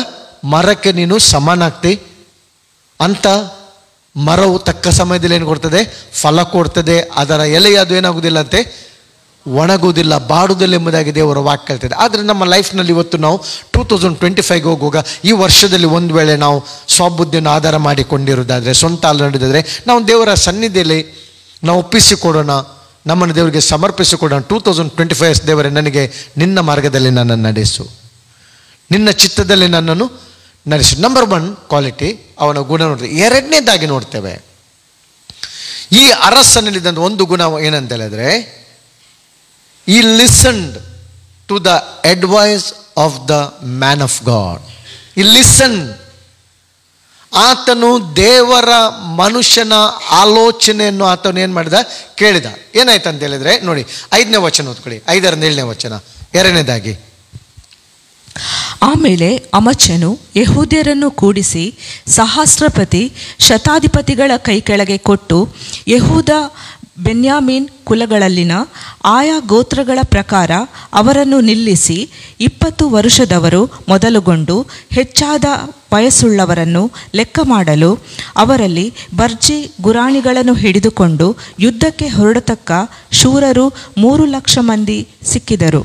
S1: ಮರಕ್ಕೆ ನೀನು ಸಮಾನಾಗ್ತಿ. ಅಂತ ಮರವು ತಕ್ಕ ಸಮಯದಲ್ಲಿ ಏನು ಕೊಡ್ತದೆ? ಫಲ ಕೊಡ್ತದೆ. ಅದರ ಎಲೆ ಅದು ಏನಾಗುವುದಿಲ್ಲ ಅಂತೆ, ಒಣಗುವುದಿಲ್ಲ, ಬಾಡುವುದಿಲ್ಲ ಎಂಬುದಾಗಿ ದೇವರ ವಾಕ್ಯ ಹೇಳ್ತದೆ. ಆದರೆ ನಮ್ಮ ಲೈಫ್ನಲ್ಲಿ ಇವತ್ತು ನಾವು 2025ಗೆ ಹೋಗುವಾಗ ಈ ವರ್ಷದಲ್ಲಿ ಒಂದು ವೇಳೆ ನಾವು ಸ್ವಬುದ್ಧಿಯನ್ನು ಆಧಾರ ಮಾಡಿಕೊಂಡಿರೋದಾದರೆ, ಸ್ವಂತ ನಡೆದಾದರೆ, ನಾವು ದೇವರ ಸನ್ನಿಧಿಯಲ್ಲಿ ನಾವು ಒಪ್ಪಿಸಿಕೊಡೋಣ, ನಮ್ಮನ್ನು ದೇವರಿಗೆ ಸಮರ್ಪಿಸಿಕೊಡೋಣ. 2025 ದೇವರೇ, ನನಗೆ ನಿನ್ನ ಮಾರ್ಗದಲ್ಲಿ ನನ್ನನ್ನು ನಡೆಸು, ನಿನ್ನ ಚಿತ್ತದಲ್ಲಿ ನನ್ನನ್ನು ನಡೆಸು. ನಂಬರ್ 1 ಕ್ವಾಲಿಟಿ, ಅವನ ಗುಣ ನೋಡ್ತೇವೆ. ಎರಡನೇದಾಗಿ ನೋಡ್ತೇವೆ, ಈ ಅರಸನಲ್ಲಿದ್ದಂಥ ಒಂದು ಗುಣ ಏನಂತ ಹೇಳಿದ್ರೆ, he listened to the advice of the man of God. He listened. ಆತನು ದೇವರ ಮನುಷ್ಯನ ಆಲೋಚನೆಯನ್ನು ಆತನು ಏನು ಮಾಡಿದ? ಕೇಳಿದ. ಏನಾಯ್ತು ಅಂತ ಹೇಳಿದ್ರೆ ನೋಡಿ, 5ನೇ ವಚನ ಓದ್ಕೊಳ್ಳಿ, 5ರಿಂದ 7ನೇ ವಚನ. ಎರಡನೇದಾಗಿ,
S2: ಆಮೇಲೆ ಅಮಚ್ಯನು ಯೆಹೂದ್ಯರನ್ನು ಕೂಡಿಸಿ ಸಹಸ್ರಪತಿ ಶತಾಧಿಪತಿಗಳ ಕೈಕೆಳಗೆ ಕೊಟ್ಟು, ಯೆಹೂದ ಬೆನ್ಯಾಮೀನ್ ಕುಲಗಳಲ್ಲಿನ ಆಯಾ ಗೋತ್ರಗಳ ಪ್ರಕಾರ ಅವರನ್ನು ನಿಲ್ಲಿಸಿ 20 ವರುಷದವರು ಮೊದಲುಗೊಂಡು ಹೆಚ್ಚಾದ ವಯಸ್ಸುಳ್ಳವರನ್ನು ಲೆಕ್ಕ ಮಾಡಲು ಅವರಲ್ಲಿ ಬರ್ಜಿ ಗುರಾಣಿಗಳನ್ನು ಹಿಡಿದುಕೊಂಡು ಯುದ್ಧಕ್ಕೆ ಹೊರಡತಕ್ಕ ಶೂರರು 3,00,000 ಮಂದಿ ಸಿಕ್ಕಿದರು.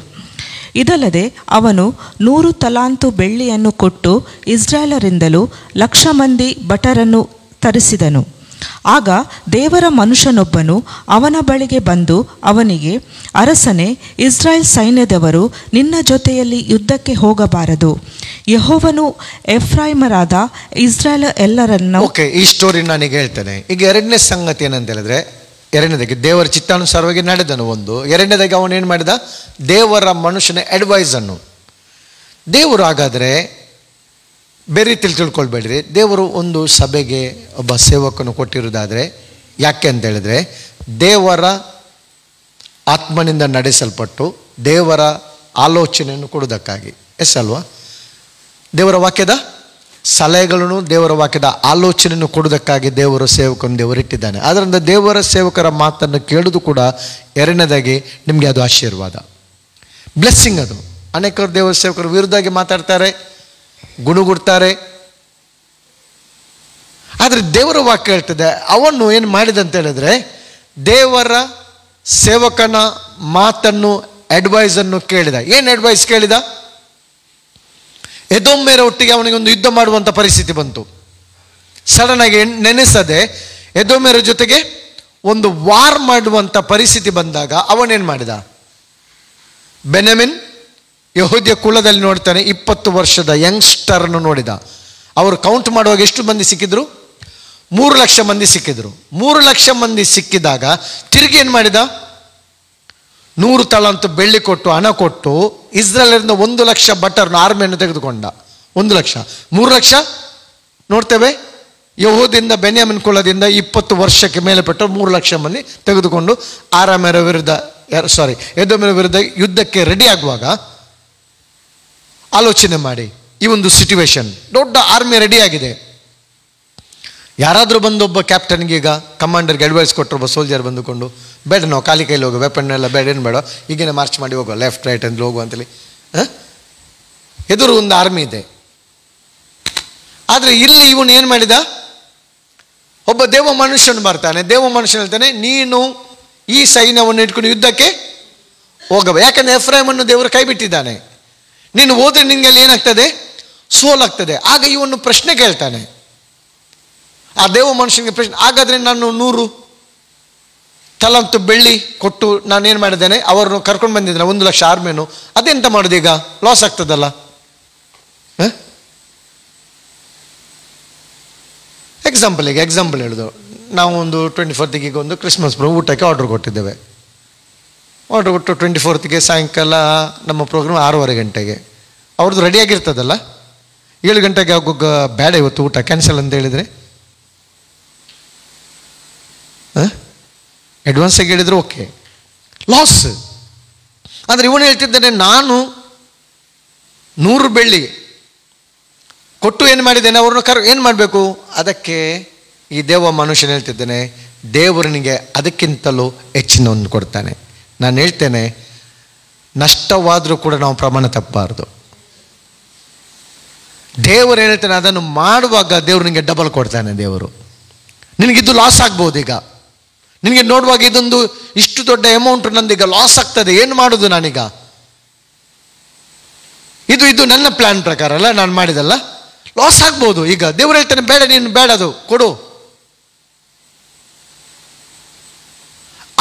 S2: ಇದಲ್ಲದೆ ಅವನು 100 ತಲಾಂತು ಬೆಳ್ಳಿಯನ್ನು ಕೊಟ್ಟು ಇಸ್ರಾಯೇಲರಿಂದಲೂ 1,00,000 ಮಂದಿ ಭಟರನ್ನು ತರಿಸಿದನು. ಆಗ ದೇವರ ಮನುಷ್ಯನೊಬ್ಬನು ಅವನ ಬಳಿಗೆ ಬಂದು ಅವನಿಗೆ, ಅರಸನೇ, ಇಸ್ರಾಯೇಲ್ ಸೈನ್ಯದವರು ನಿನ್ನ ಜೊತೆಯಲ್ಲಿ ಯುದ್ಧಕ್ಕೆ ಹೋಗಬಾರದು. ಯೆಹೋವನು ಎಫ್ರಾಯಿಮರಾದ ಇಸ್ರಾಯೇಲ್ ಎಲ್ಲರನ್ನು...
S1: ಓಕೆ, ಈ ಸ್ಟೋರಿ ನಾನೀಗ ಹೇಳ್ತೇನೆ. ಈಗ ಎರಡನೇ ಸಂಗತಿ ಏನಂತ ಹೇಳಿದ್ರೆ, ಎರಡನೇದಾಗಿ ದೇವರ ಚಿತ್ತಾನುಸಾರವಾಗಿ ನಡೆದನು ಒಂದು. ಎರಡನೇದಾಗಿ ಅವನೇನು ಮಾಡಿದ? ದೇವರ ಮನುಷ್ಯನ ಅಡ್ವೈಸನ್ನು. ದೇವರು ಹಾಗಾದರೆ ಬೇರೆ ರೀತಿಯಲ್ಲಿ ತಿಳ್ಕೊಳ್ಬೇಡ್ರಿ, ದೇವರು ಒಂದು ಸಭೆಗೆ ಒಬ್ಬ ಸೇವಕನು ಕೊಟ್ಟಿರೋದಾದರೆ ಯಾಕೆ ಅಂತ ಹೇಳಿದ್ರೆ, ದೇವರ ಆತ್ಮನಿಂದ ನಡೆಸಲ್ಪಟ್ಟು ದೇವರ ಆಲೋಚನೆಯನ್ನು ಕೊಡುವುದಕ್ಕಾಗಿ. ಎಸ್ ಅಲ್ವಾ? ದೇವರ ವಾಕ್ಯದ ಸಲಹೆಗಳನ್ನು, ದೇವರ ವಾಕ್ಯದ ಆಲೋಚನೆಯನ್ನು ಕೊಡುವುದಕ್ಕಾಗಿ ದೇವರ ಸೇವಕನು ದೇವರಿಟ್ಟಿದ್ದಾನೆ. ಆದ್ದರಿಂದ ದೇವರ ಸೇವಕರ ಮಾತನ್ನು ಕೇಳೋದು ಕೂಡ ಎರಡನೇದಾಗಿ ನಿಮಗೆ ಅದು ಆಶೀರ್ವಾದ, ಬ್ಲೆಸ್ಸಿಂಗ್. ಅದು ಅನೇಕರು ದೇವರ ಸೇವಕರು ವಿರುದ್ಧವಾಗಿ ಮಾತಾಡ್ತಾರೆ, ಗುಣಗುಡ್ತಾರೆ. ಆದರೆ ದೇವರ ವಾಕ್ಯ ಹೇಳ್ತದೆ, ಅವನು ಏನು ಮಾಡಿದಂತ ಹೇಳಿದ್ರೆ, ದೇವರ ಸೇವಕನ ಮಾತನ್ನು, ಅಡ್ವೈಸನ್ನು ಕೇಳಿದ. ಏನು ಅಡ್ವೈಸ್ ಕೇಳಿದ? ಎದೋಮ್ಯರ ಒಟ್ಟಿಗೆ ಅವನಿಗೆ ಒಂದು ಯುದ್ಧ ಮಾಡುವಂಥ ಪರಿಸ್ಥಿತಿ ಬಂತು. ಸಡನ್ ಆಗಿ ನೆನೆಸದೆ ಎದೋಮ್ಯರ ಜೊತೆಗೆ ಒಂದು ವಾರ್ ಮಾಡುವಂಥ ಪರಿಸ್ಥಿತಿ ಬಂದಾಗ ಅವನೇನು ಮಾಡಿದ? ಬೆನ್ಯಾಮೀನ್ ಯೆಹೂದ್ಯ ಕುಲದಲ್ಲಿ ನೋಡ್ತಾನೆ, 20 ವರ್ಷದ ಯಂಗ್ಸ್ಟರ್ನು ನೋಡಿದ. ಅವರು ಕೌಂಟ್ ಮಾಡುವಾಗ ಎಷ್ಟು ಮಂದಿ ಸಿಕ್ಕಿದ್ರು? 3,00,000 ಮಂದಿ ಸಿಕ್ಕಿದ್ರು. 3,00,000 ಮಂದಿ ಸಿಕ್ಕಿದಾಗ ತಿರುಗಿ ಏನು ಮಾಡಿದ? 100 ತಲಾಂತು ಬೆಳ್ಳಿ ಕೊಟ್ಟು, ಹಣ ಕೊಟ್ಟು, ಇಸ್ರಾಯೇಲರಿಂದ 1,00,000 ಭಟರನ್ನು, ಆರ್ಮಿಯನ್ನು ತೆಗೆದುಕೊಂಡ. 1,00,000, 3,00,000 ನೋಡ್ತೇವೆ. ಯೆಹೂದ್ಯದಿಂದ ಬೆನ್ಯಾಮೀನ್ ಕುಲದಿಂದ 20 ವರ್ಷಕ್ಕೆ ಮೇಲೆ ಪಟ್ಟು 3,00,000 ಮಂದಿ ತೆಗೆದುಕೊಂಡು ಎದೋಮ್ಯರ ವಿರುದ್ಧ ಯುದ್ಧಕ್ಕೆ ರೆಡಿ ಆಗುವಾಗ ಆಲೋಚನೆ ಮಾಡಿ, ಈ ಒಂದು ಸಿಚುವೇಶನ್, ದೊಡ್ಡ ಆರ್ಮಿ ರೆಡಿ ಆಗಿದೆ. ಯಾರಾದರೂ ಬಂದು ಒಬ್ಬ ಕ್ಯಾಪ್ಟನ್ಗೆ, ಈಗ ಕಮಾಂಡರ್ಗೆ ಅಡ್ವೈಸ್ ಕೊಟ್ಟರು, ಒಬ್ಬ ಸೋಲ್ಜರ್ ಬಂದುಕೊಂಡು, ಬೇಡ ನಾವು ಖಾಲಿ ಕೈಲಿ ಹೋಗೋ, ವೆಪನ್ ಎಲ್ಲ ಬೇಡ, ಏನು ಬೇಡ, ಈಗೇನೆ ಮಾರ್ಚ್ ಮಾಡಿ ಹೋಗೋ, ಲೆಫ್ಟ್ ರೈಟ್ ಅಂತ ಹೋಗು ಅಂತೇಳಿ. ಎದುರು ಒಂದು ಆರ್ಮಿ ಇದೆ. ಆದರೆ ಇಲ್ಲಿ ಇವನು ಏನು ಮಾಡಿದ? ಒಬ್ಬ ದೇವ ಮನುಷ್ಯನು ಬರ್ತಾನೆ. ದೇವ ಮನುಷ್ಯನು ಹೇಳ್ತಾನೆ, ನೀನು ಈ ಸೈನ್ಯವನ್ನು ಇಟ್ಕೊಂಡು ಯುದ್ಧಕ್ಕೆ ಹೋಗಬ, ಯಾಕಂದರೆ ಎಫ್ರಾಯಮನ್ನು ದೇವರು ಕೈ ಬಿಟ್ಟಿದ್ದಾನೆ. ನೀನು ಹೋದ್ರೆ ನಿನಗೆ ಅಲ್ಲಿ ಏನಾಗ್ತದೆ? ಸೋಲಾಗ್ತದೆ. ಆಗ ಇವನು ಪ್ರಶ್ನೆ ಕೇಳ್ತಾನೆ, ಆ ದೇವ ಮನುಷ್ಯನಿಗೆ ಪ್ರಶ್ನೆ, ಹಾಗಾದರೆ ನಾನು 100 ತಲಾಂತು ಬೆಳ್ಳಿ ಕೊಟ್ಟು ನಾನೇನು ಮಾಡಿದ್ದೇನೆ, ಅವರನ್ನು ಕರ್ಕೊಂಡು ಬಂದಿದ್ದೇನೆ, 1,00,000 ಆರ್ಮಿಯನ್ನು, ಅದೆಂತ ಮಾಡೋದು? ಈಗ ಲಾಸ್ ಆಗ್ತದಲ್ಲ. ಎಕ್ಸಾಂಪಲ್ ಹೇಳೋದು, ನಾವು ಒಂದು 24th ಒಂದು ಕ್ರಿಸ್ಮಸ್ ಊಟಕ್ಕೆ ಆರ್ಡರ್ ಕೊಟ್ಟಿದ್ದೇವೆ. ಆರ್ಡ್ರ್ ಕೊಟ್ಟು 24th ಸಾಯಂಕಾಲ ನಮ್ಮ ಪ್ರೋಗ್ರಾಮ್ 6:30 ಗಂಟೆಗೆ. ಅವ್ರದ್ದು ರೆಡಿಯಾಗಿರ್ತದಲ್ಲ, 7 ಗಂಟೆಗೆ ಆಗೋಗ ಬೇಡ ಇವತ್ತು ಊಟ ಕ್ಯಾನ್ಸಲ್ ಅಂತ ಹೇಳಿದರೆ ಅಡ್ವಾನ್ಸಾಗಿ ಹೇಳಿದ್ರು ಓಕೆ, ಲಾಸ್. ಅಂದರೆ ಇವನು ಹೇಳ್ತಿದ್ದಾನೆ, ನಾನು 100 ಬೆಳ್ಳಿ ಕೊಟ್ಟು ಏನು ಮಾಡಿದ್ದೇನೆ, ಅವ್ರನ್ನ ಏನು ಮಾಡಬೇಕು. ಅದಕ್ಕೆ ಈ ದೇವ ಮನುಷ್ಯನ ಹೇಳ್ತಿದ್ದೇನೆ, ದೇವರನಿಗೆ ಅದಕ್ಕಿಂತಲೂ ಹೆಚ್ಚಿನವನ್ನು ಕೊಡ್ತಾನೆ. ನಾನು ಹೇಳ್ತೇನೆ, ನಷ್ಟವಾದರೂ ಕೂಡ ನಾವು ಪ್ರಮಾಣ ತಪ್ಪಬಾರ್ದು. ದೇವರು ಹೇಳ್ತಾನೆ, ಅದನ್ನು ಮಾಡುವಾಗ ದೇವರು ನಿನಗೆ ಡಬಲ್ ಕೊಡ್ತಾನೆ. ದೇವರು ನಿನಗಿದ್ದು ಲಾಸ್ ಆಗ್ಬೋದು. ಈಗ ನಿನಗೆ ನೋಡುವಾಗ ಇದೊಂದು ಇಷ್ಟು ದೊಡ್ಡ ಅಮೌಂಟ್ ನಂದೀಗ ಲಾಸ್ ಆಗ್ತದೆ, ಏನು ಮಾಡೋದು ನಾನೀಗ, ಇದು ನನ್ನ ಪ್ಲಾನ್ ಪ್ರಕಾರ ಅಲ್ಲ, ನಾನು ಮಾಡಿದಲ್ಲ, ಲಾಸ್ ಆಗ್ಬೋದು. ಈಗ ದೇವರು ಹೇಳ್ತಾನೆ, ಬೇಡ, ನೀನು ಬೇಡ, ಅದು ಕೊಡು.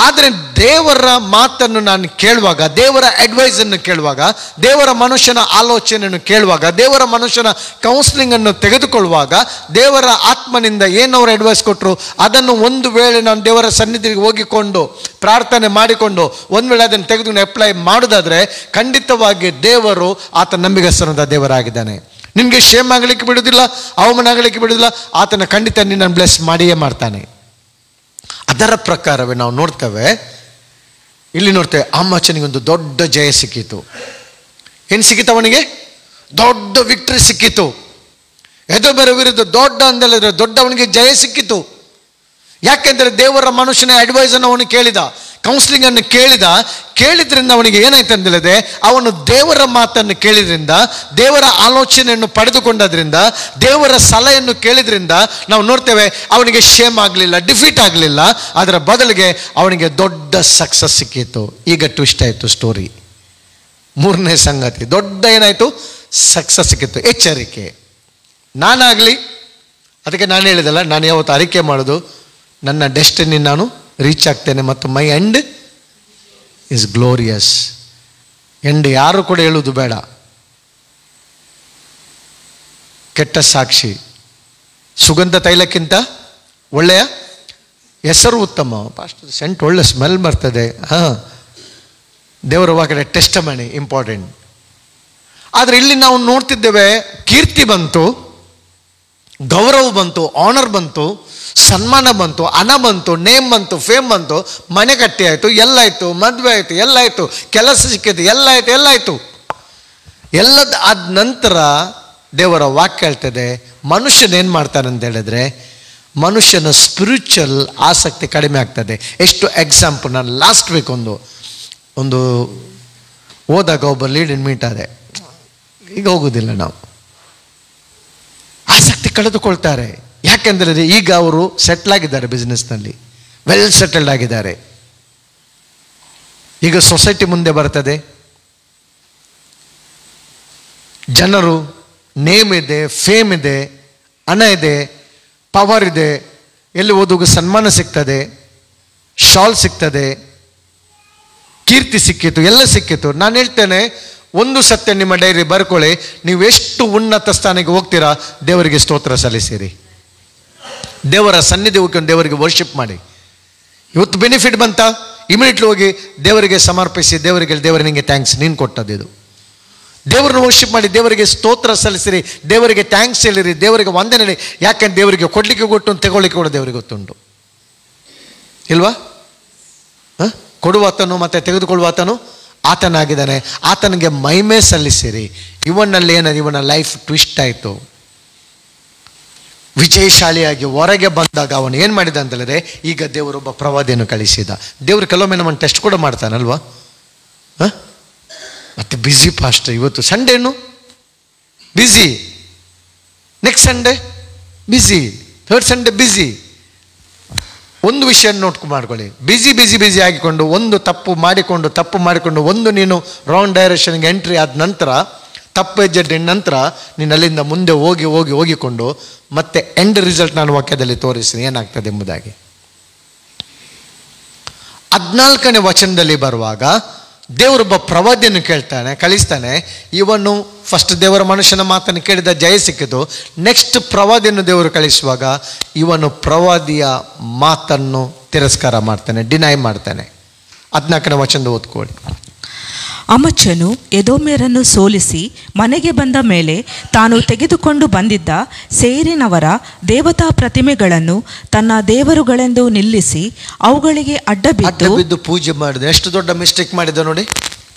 S1: ಆದರೆ ದೇವರ ಮಾತನ್ನು ನಾನು ಕೇಳುವಾಗ, ದೇವರ ಅಡ್ವೈಸನ್ನು ಕೇಳುವಾಗ, ದೇವರ ಮನುಷ್ಯನ ಆಲೋಚನೆಯನ್ನು ಕೇಳುವಾಗ, ದೇವರ ಮನುಷ್ಯನ ಕೌನ್ಸಿಲಿಂಗನ್ನು ತೆಗೆದುಕೊಳ್ಳುವಾಗ, ದೇವರ ಆತ್ಮನಿಂದ ಏನವರು ಅಡ್ವೈಸ್ ಕೊಟ್ಟರು ಅದನ್ನು ಒಂದು ವೇಳೆ ನಾನು ದೇವರ ಸನ್ನಿಧಿಗೆ ಹೋಗಿಕೊಂಡು ಪ್ರಾರ್ಥನೆ ಮಾಡಿಕೊಂಡು ಒಂದು ವೇಳೆ ಅದನ್ನು ತೆಗೆದು ಅಪ್ಲೈ ಮಾಡೋದಾದರೆ ಖಂಡಿತವಾಗಿ ದೇವರು ಆತ ನಂಬಿಗಸ್ತನಾದ ದೇವರಾಗಿದ್ದಾನೆ. ನಿನಗೆ ಶೇಮ್ ಆಗಲಿಕ್ಕೆ ಬಿಡುವುದಿಲ್ಲ, ಅವಮಾನ ಆಗಲಿಕ್ಕೆ ಬಿಡುವುದಿಲ್ಲ. ಆತನ ಖಂಡಿತ ನಿನ್ನನ್ನು ಬ್ಲೆಸ್ ಮಾಡಿಯೇ ಮಾಡ್ತಾನೆ. ಅದರ ಪ್ರಕಾರವೇ ನಾವು ನೋಡ್ತೇವೆ, ಇಲ್ಲಿ ನೋಡ್ತೇವೆ, ಆಮಾಚನಿಗೊಂದು ದೊಡ್ಡ ಜಯ ಸಿಕ್ಕಿತು. ಏನು ಸಿಕ್ಕಿತು ಅವನಿಗೆ? ದೊಡ್ಡ ವಿಕ್ಟ್ರಿ ಸಿಕ್ಕಿತು. ಎದೋಬರ ವಿರುದ್ಧ ದೊಡ್ಡ ಅಂದಲ್ಲಿದ್ರೆ ದೊಡ್ಡ ಅವನಿಗೆ ಜಯ ಸಿಕ್ಕಿತು. ಯಾಕೆಂದರೆ ದೇವರ ಮನುಷ್ಯನ ಅಡ್ವೈಸನ್ನು ಅವನು ಕೇಳಿದ, ಕೌನ್ಸಿಲಿಂಗ್ ಅನ್ನು ಕೇಳಿದ್ರಿಂದ ಅವನಿಗೆ ಏನಾಯ್ತು ಅಂದಿಲ್ಲದೆ, ಅವನು ದೇವರ ಮಾತನ್ನು ಕೇಳಿದ್ರಿಂದ, ದೇವರ ಆಲೋಚನೆಯನ್ನು ಪಡೆದುಕೊಂಡದ್ರಿಂದ, ದೇವರ ಸಲಹೆಯನ್ನು ಕೇಳಿದ್ರಿಂದ ನಾವು ನೋಡ್ತೇವೆ ಅವನಿಗೆ ಶೇಮ್ ಆಗಲಿಲ್ಲ, ಡಿಫೀಟ್ ಆಗಲಿಲ್ಲ. ಅದರ ಬದಲಿಗೆ ಅವನಿಗೆ ದೊಡ್ಡ ಸಕ್ಸಸ್ ಸಿಕ್ಕಿತ್ತು. ಈಗ ಟ್ವಿಸ್ಟ್ ಆಯಿತು ಸ್ಟೋರಿ. 3ನೇ ಸಂಗತಿ, ದೊಡ್ಡ ಏನಾಯಿತು, ಸಕ್ಸಸ್ ಸಿಕ್ಕಿತ್ತು. ಎಚ್ಚರಿಕೆ. ನಾನಾಗಲಿ, ಅದಕ್ಕೆ ನಾನು ಹೇಳಿದಲ್ಲ, ನಾನು ಯಾವತ್ತು ಅರಿಕೆ ಮಾಡೋದು, ನನ್ನ ಡೆಸ್ಟಿನಿ ನಾನು ರೀಚ್ ಆಗ್ತೇನೆ ಮತ್ತು ಮೈ ಎಂಡ್ ಇಸ್ ಗ್ಲೋರಿಯಸ್. ಎಂಡ್ ಯಾರು ಕೂಡ ಹೇಳುವುದು ಬೇಡ. ಕೆಟ್ಟ ಸಾಕ್ಷಿ ಸುಗಂಧ ತೈಲಕ್ಕಿಂತ ಒಳ್ಳೆಯ ಹೆಸರು ಉತ್ತಮ. ಪಾಸ್ಟ್ ಸೆಂಟ್ ಒಳ್ಳೆ ಸ್ಮೆಲ್ ಬರ್ತದೆ. ದೇವರ ವಾಕ್ಯದ ಟೆಸ್ಟಮನಿ ಇಂಪಾರ್ಟೆಂಟ್. ಆದರೆ ಇಲ್ಲಿ ನಾವು ನೋಡ್ತಿದ್ದೇವೆ, ಕೀರ್ತಿ ಬಂತು, ಗೌರವ ಬಂತು, ಆನರ್ ಬಂತು, ಸನ್ಮಾನ ಬಂತು, ಹಣ ಬಂತು, ನೇಮ್ ಬಂತು, ಫೇಮ್ ಬಂತು, ಮನೆ ಕಟ್ಟಿ ಆಯಿತು, ಎಲ್ಲಾಯಿತು, ಮದುವೆ ಆಯಿತು, ಎಲ್ಲಾಯಿತು, ಕೆಲಸ ಸಿಕ್ಕಿತು, ಎಲ್ಲಾಯಿತು. ಎಲ್ಲದ ಆದ ನಂತರ ದೇವರ ವಾಕ್ಯ ಹೇಳ್ತದೆ, ಮನುಷ್ಯನ ಏನು ಮಾಡ್ತಾನೆ ಅಂತ ಹೇಳಿದ್ರೆ, ಮನುಷ್ಯನ ಸ್ಪಿರಿಚುವಲ್ ಆಸಕ್ತಿ ಕಡಿಮೆ ಆಗ್ತದೆ. ಎಷ್ಟು ಎಕ್ಸಾಂಪಲ್, ನಾನು ಲಾಸ್ಟ್ ವೀಕ್ ಒಂದು ಹೋದಾಗ ಒಬ್ಬ ಲೀಡನ್ ಮೀಟ್ ಆದೆ. ಈಗ ಹೋಗೋದಿಲ್ಲ ನಾವು, ಆಸಕ್ತಿ ಕಳೆದುಕೊಳ್ತಾರೆ. ಯಾಕೆಂದರೆ ಈಗ ಅವರು ಸೆಟ್ಲ್ ಆಗಿದ್ದಾರೆ, ಬಿಸ್ನೆಸ್ನಲ್ಲಿ ವೆಲ್ ಸೆಟಲ್ಡ್ ಆಗಿದ್ದಾರೆ. ಈಗ ಸೊಸೈಟಿ ಮುಂದೆ ಬರ್ತದೆ, ಜನರು, ನೇಮ್ ಇದೆ, ಫೇಮ್ ಇದೆ, ಹಣ ಇದೆ, ಪವರ್ ಇದೆ, ಎಲ್ಲಿ ಓದುವಾಗ ಸನ್ಮಾನ ಸಿಗ್ತದೆ, ಶಾಲ್ ಸಿಗ್ತದೆ, ಕೀರ್ತಿ ಸಿಕ್ಕಿತು, ಎಲ್ಲ ಸಿಕ್ಕಿತು. ನಾನು ಹೇಳ್ತೇನೆ, ಒಂದು ಸತ್ಯ ನಿಮ್ಮ ಡೈರಿ ಬರ್ಕೊಳ್ಳಿ, ನೀವು ಎಷ್ಟು ಉನ್ನತ ಸ್ಥಾನಕ್ಕೆ ಹೋಗ್ತೀರಾ, ದೇವರಿಗೆ ಸ್ತೋತ್ರ ಸಲ್ಲಿಸಿರಿ, ದೇವರ ಸನ್ನಿಧಿ ಹೋಗ್ಕೊಂಡು ದೇವರಿಗೆ ವರ್ಷಿಪ್ ಮಾಡಿ. ಇವತ್ತು ಬೆನಿಫಿಟ್ ಬಂತ, ಇಮಿಡಿಯೇಟ್ಲಿ ಹೋಗಿ ದೇವರಿಗೆ ಸಮರ್ಪಿಸಿ, ದೇವರಿಗೆ ನಿಮಗೆ ಥ್ಯಾಂಕ್ಸ್, ನೀನು ಕೊಟ್ಟದ್ದು ಇದು. ದೇವರನ್ನು ವರ್ಷಿಪ್ ಮಾಡಿ, ದೇವರಿಗೆ ಸ್ತೋತ್ರ ಸಲ್ಲಿಸಿರಿ, ದೇವರಿಗೆ ಥ್ಯಾಂಕ್ಸ್ ಹೇಳಿರಿ, ದೇವರಿಗೆ ವಂದನೆ ಹೇಳಿ. ಯಾಕೆಂದ್ರೆ ದೇವರಿಗೆ ಕೊಡ್ಲಿಕ್ಕೆ ಗೊತ್ತು, ತೆಗೊಳ್ಳಿಕ್ಕೆ ಕೂಡ ದೇವರಿಗೆ ಗೊತ್ತುಂಟು, ಇಲ್ವಾ? ಕೊಡುವಾತನು ಮತ್ತು ತೆಗೆದುಕೊಳ್ಳುವಾತನು ಆತನಾಗಿದ್ದಾನೆ. ಆತನಿಗೆ ಮಹಿಮೆ ಸಲ್ಲಿಸಿರಿ. ಇವನಲ್ಲಿ ಏನಾದ್ರು ಇವನ ಲೈಫ್ ಟ್ವಿಸ್ಟ್ ಆಯಿತು. ವಿಜಯಶಾಲಿಯಾಗಿ ಹೊರಗೆ ಬಂದಾಗ ಅವನು ಏನು ಮಾಡಿದ ಅಂತಂದರೆ, ಈಗ ದೇವರೊಬ್ಬ ಪ್ರವಾದಿಯನ್ನು ಕಳಿಸಿದ. ದೇವರು ಕೆಲವೊಮ್ಮೆ ನಮ್ಮನ್ನು ಟೆಸ್ಟ್ ಕೂಡ ಮಾಡ್ತಾನಲ್ವಾ? ಮತ್ತೆ ಬ್ಯುಸಿ ಪಾಸ್ಟರ್, ಇವತ್ತು ಸಂಡೇನು busy, next Sunday busy, third Sunday busy. ಒಂದು ವಿಷಯ ನೋಟ್ಕೊಂಡು ಮಾಡ್ಕೊಳ್ಳಿ, ಬ್ಯುಸಿ ಆಗಿಕೊಂಡು ಒಂದು ತಪ್ಪು ಮಾಡಿಕೊಂಡು ಒಂದು ನೀನು ರಾಂಗ್ ಡೈರೆಕ್ಷನ್ಗೆ ಎಂಟ್ರಿ ಆದ ನಂತರ, ತಪ್ಪು ಹೆಜ್ಜೆ ನಂತರ ನೀನು ಅಲ್ಲಿಂದ ಮುಂದೆ ಹೋಗಿಕೊಂಡು ಮತ್ತೆ ಎಂಡ್ ರಿಸಲ್ಟ್ ನಾನು ವಾಕ್ಯದಲ್ಲಿ ತೋರಿಸ್ತೀನಿ ಏನಾಗ್ತದೆ ಎಂಬುದಾಗಿ. 14ನೇ ವಚನದಲ್ಲಿ ಬರುವಾಗ ದೇವರೊಬ್ಬ ಪ್ರವಾದಿಯನ್ನು ಕಳಿಸ್ತಾನೆ. ಇವನು ಫಸ್ಟ್ ದೇವರ ಮನುಷ್ಯನ ಮಾತನ್ನು ಕೇಳಿದ, ಜಯ ಸಿಕ್ಕಿತು. ನೆಕ್ಸ್ಟ್ ಪ್ರವಾದಿಯನ್ನು ದೇವರು ಕಳಿಸುವಾಗ ಇವನು ಪ್ರವಾದಿಯ ಮಾತನ್ನು ತಿರಸ್ಕಾರ ಮಾಡ್ತಾನೆ, ಡಿನೈ ಮಾಡ್ತಾನೆ. 14ನೇ ವಚನದ ಓದ್ಕೊಳ್ಳಿ.
S2: ಅಮಚ್ಯನು ಎದೋಮ್ಯರನ್ನು ಸೋಲಿಸಿ ಮನೆಗೆ ಬಂದ ಮೇಲೆ ತಾನು ತೆಗೆದುಕೊಂಡು ಬಂದಿದ್ದ ಸೇರಿನವರ ದೇವತಾ ಪ್ರತಿಮೆಗಳನ್ನು ತನ್ನ ದೇವರುಗಳೆಂದು ನಿಲ್ಲಿಸಿ ಅವುಗಳಿಗೆ
S1: ಅಡ್ಡಬಿದ್ದು ಪೂಜೆ ಮಾಡಿದ. ಎಷ್ಟು ದೊಡ್ಡ ಮಿಸ್ಟೇಕ್ ಮಾಡಿದ ನೋಡಿ.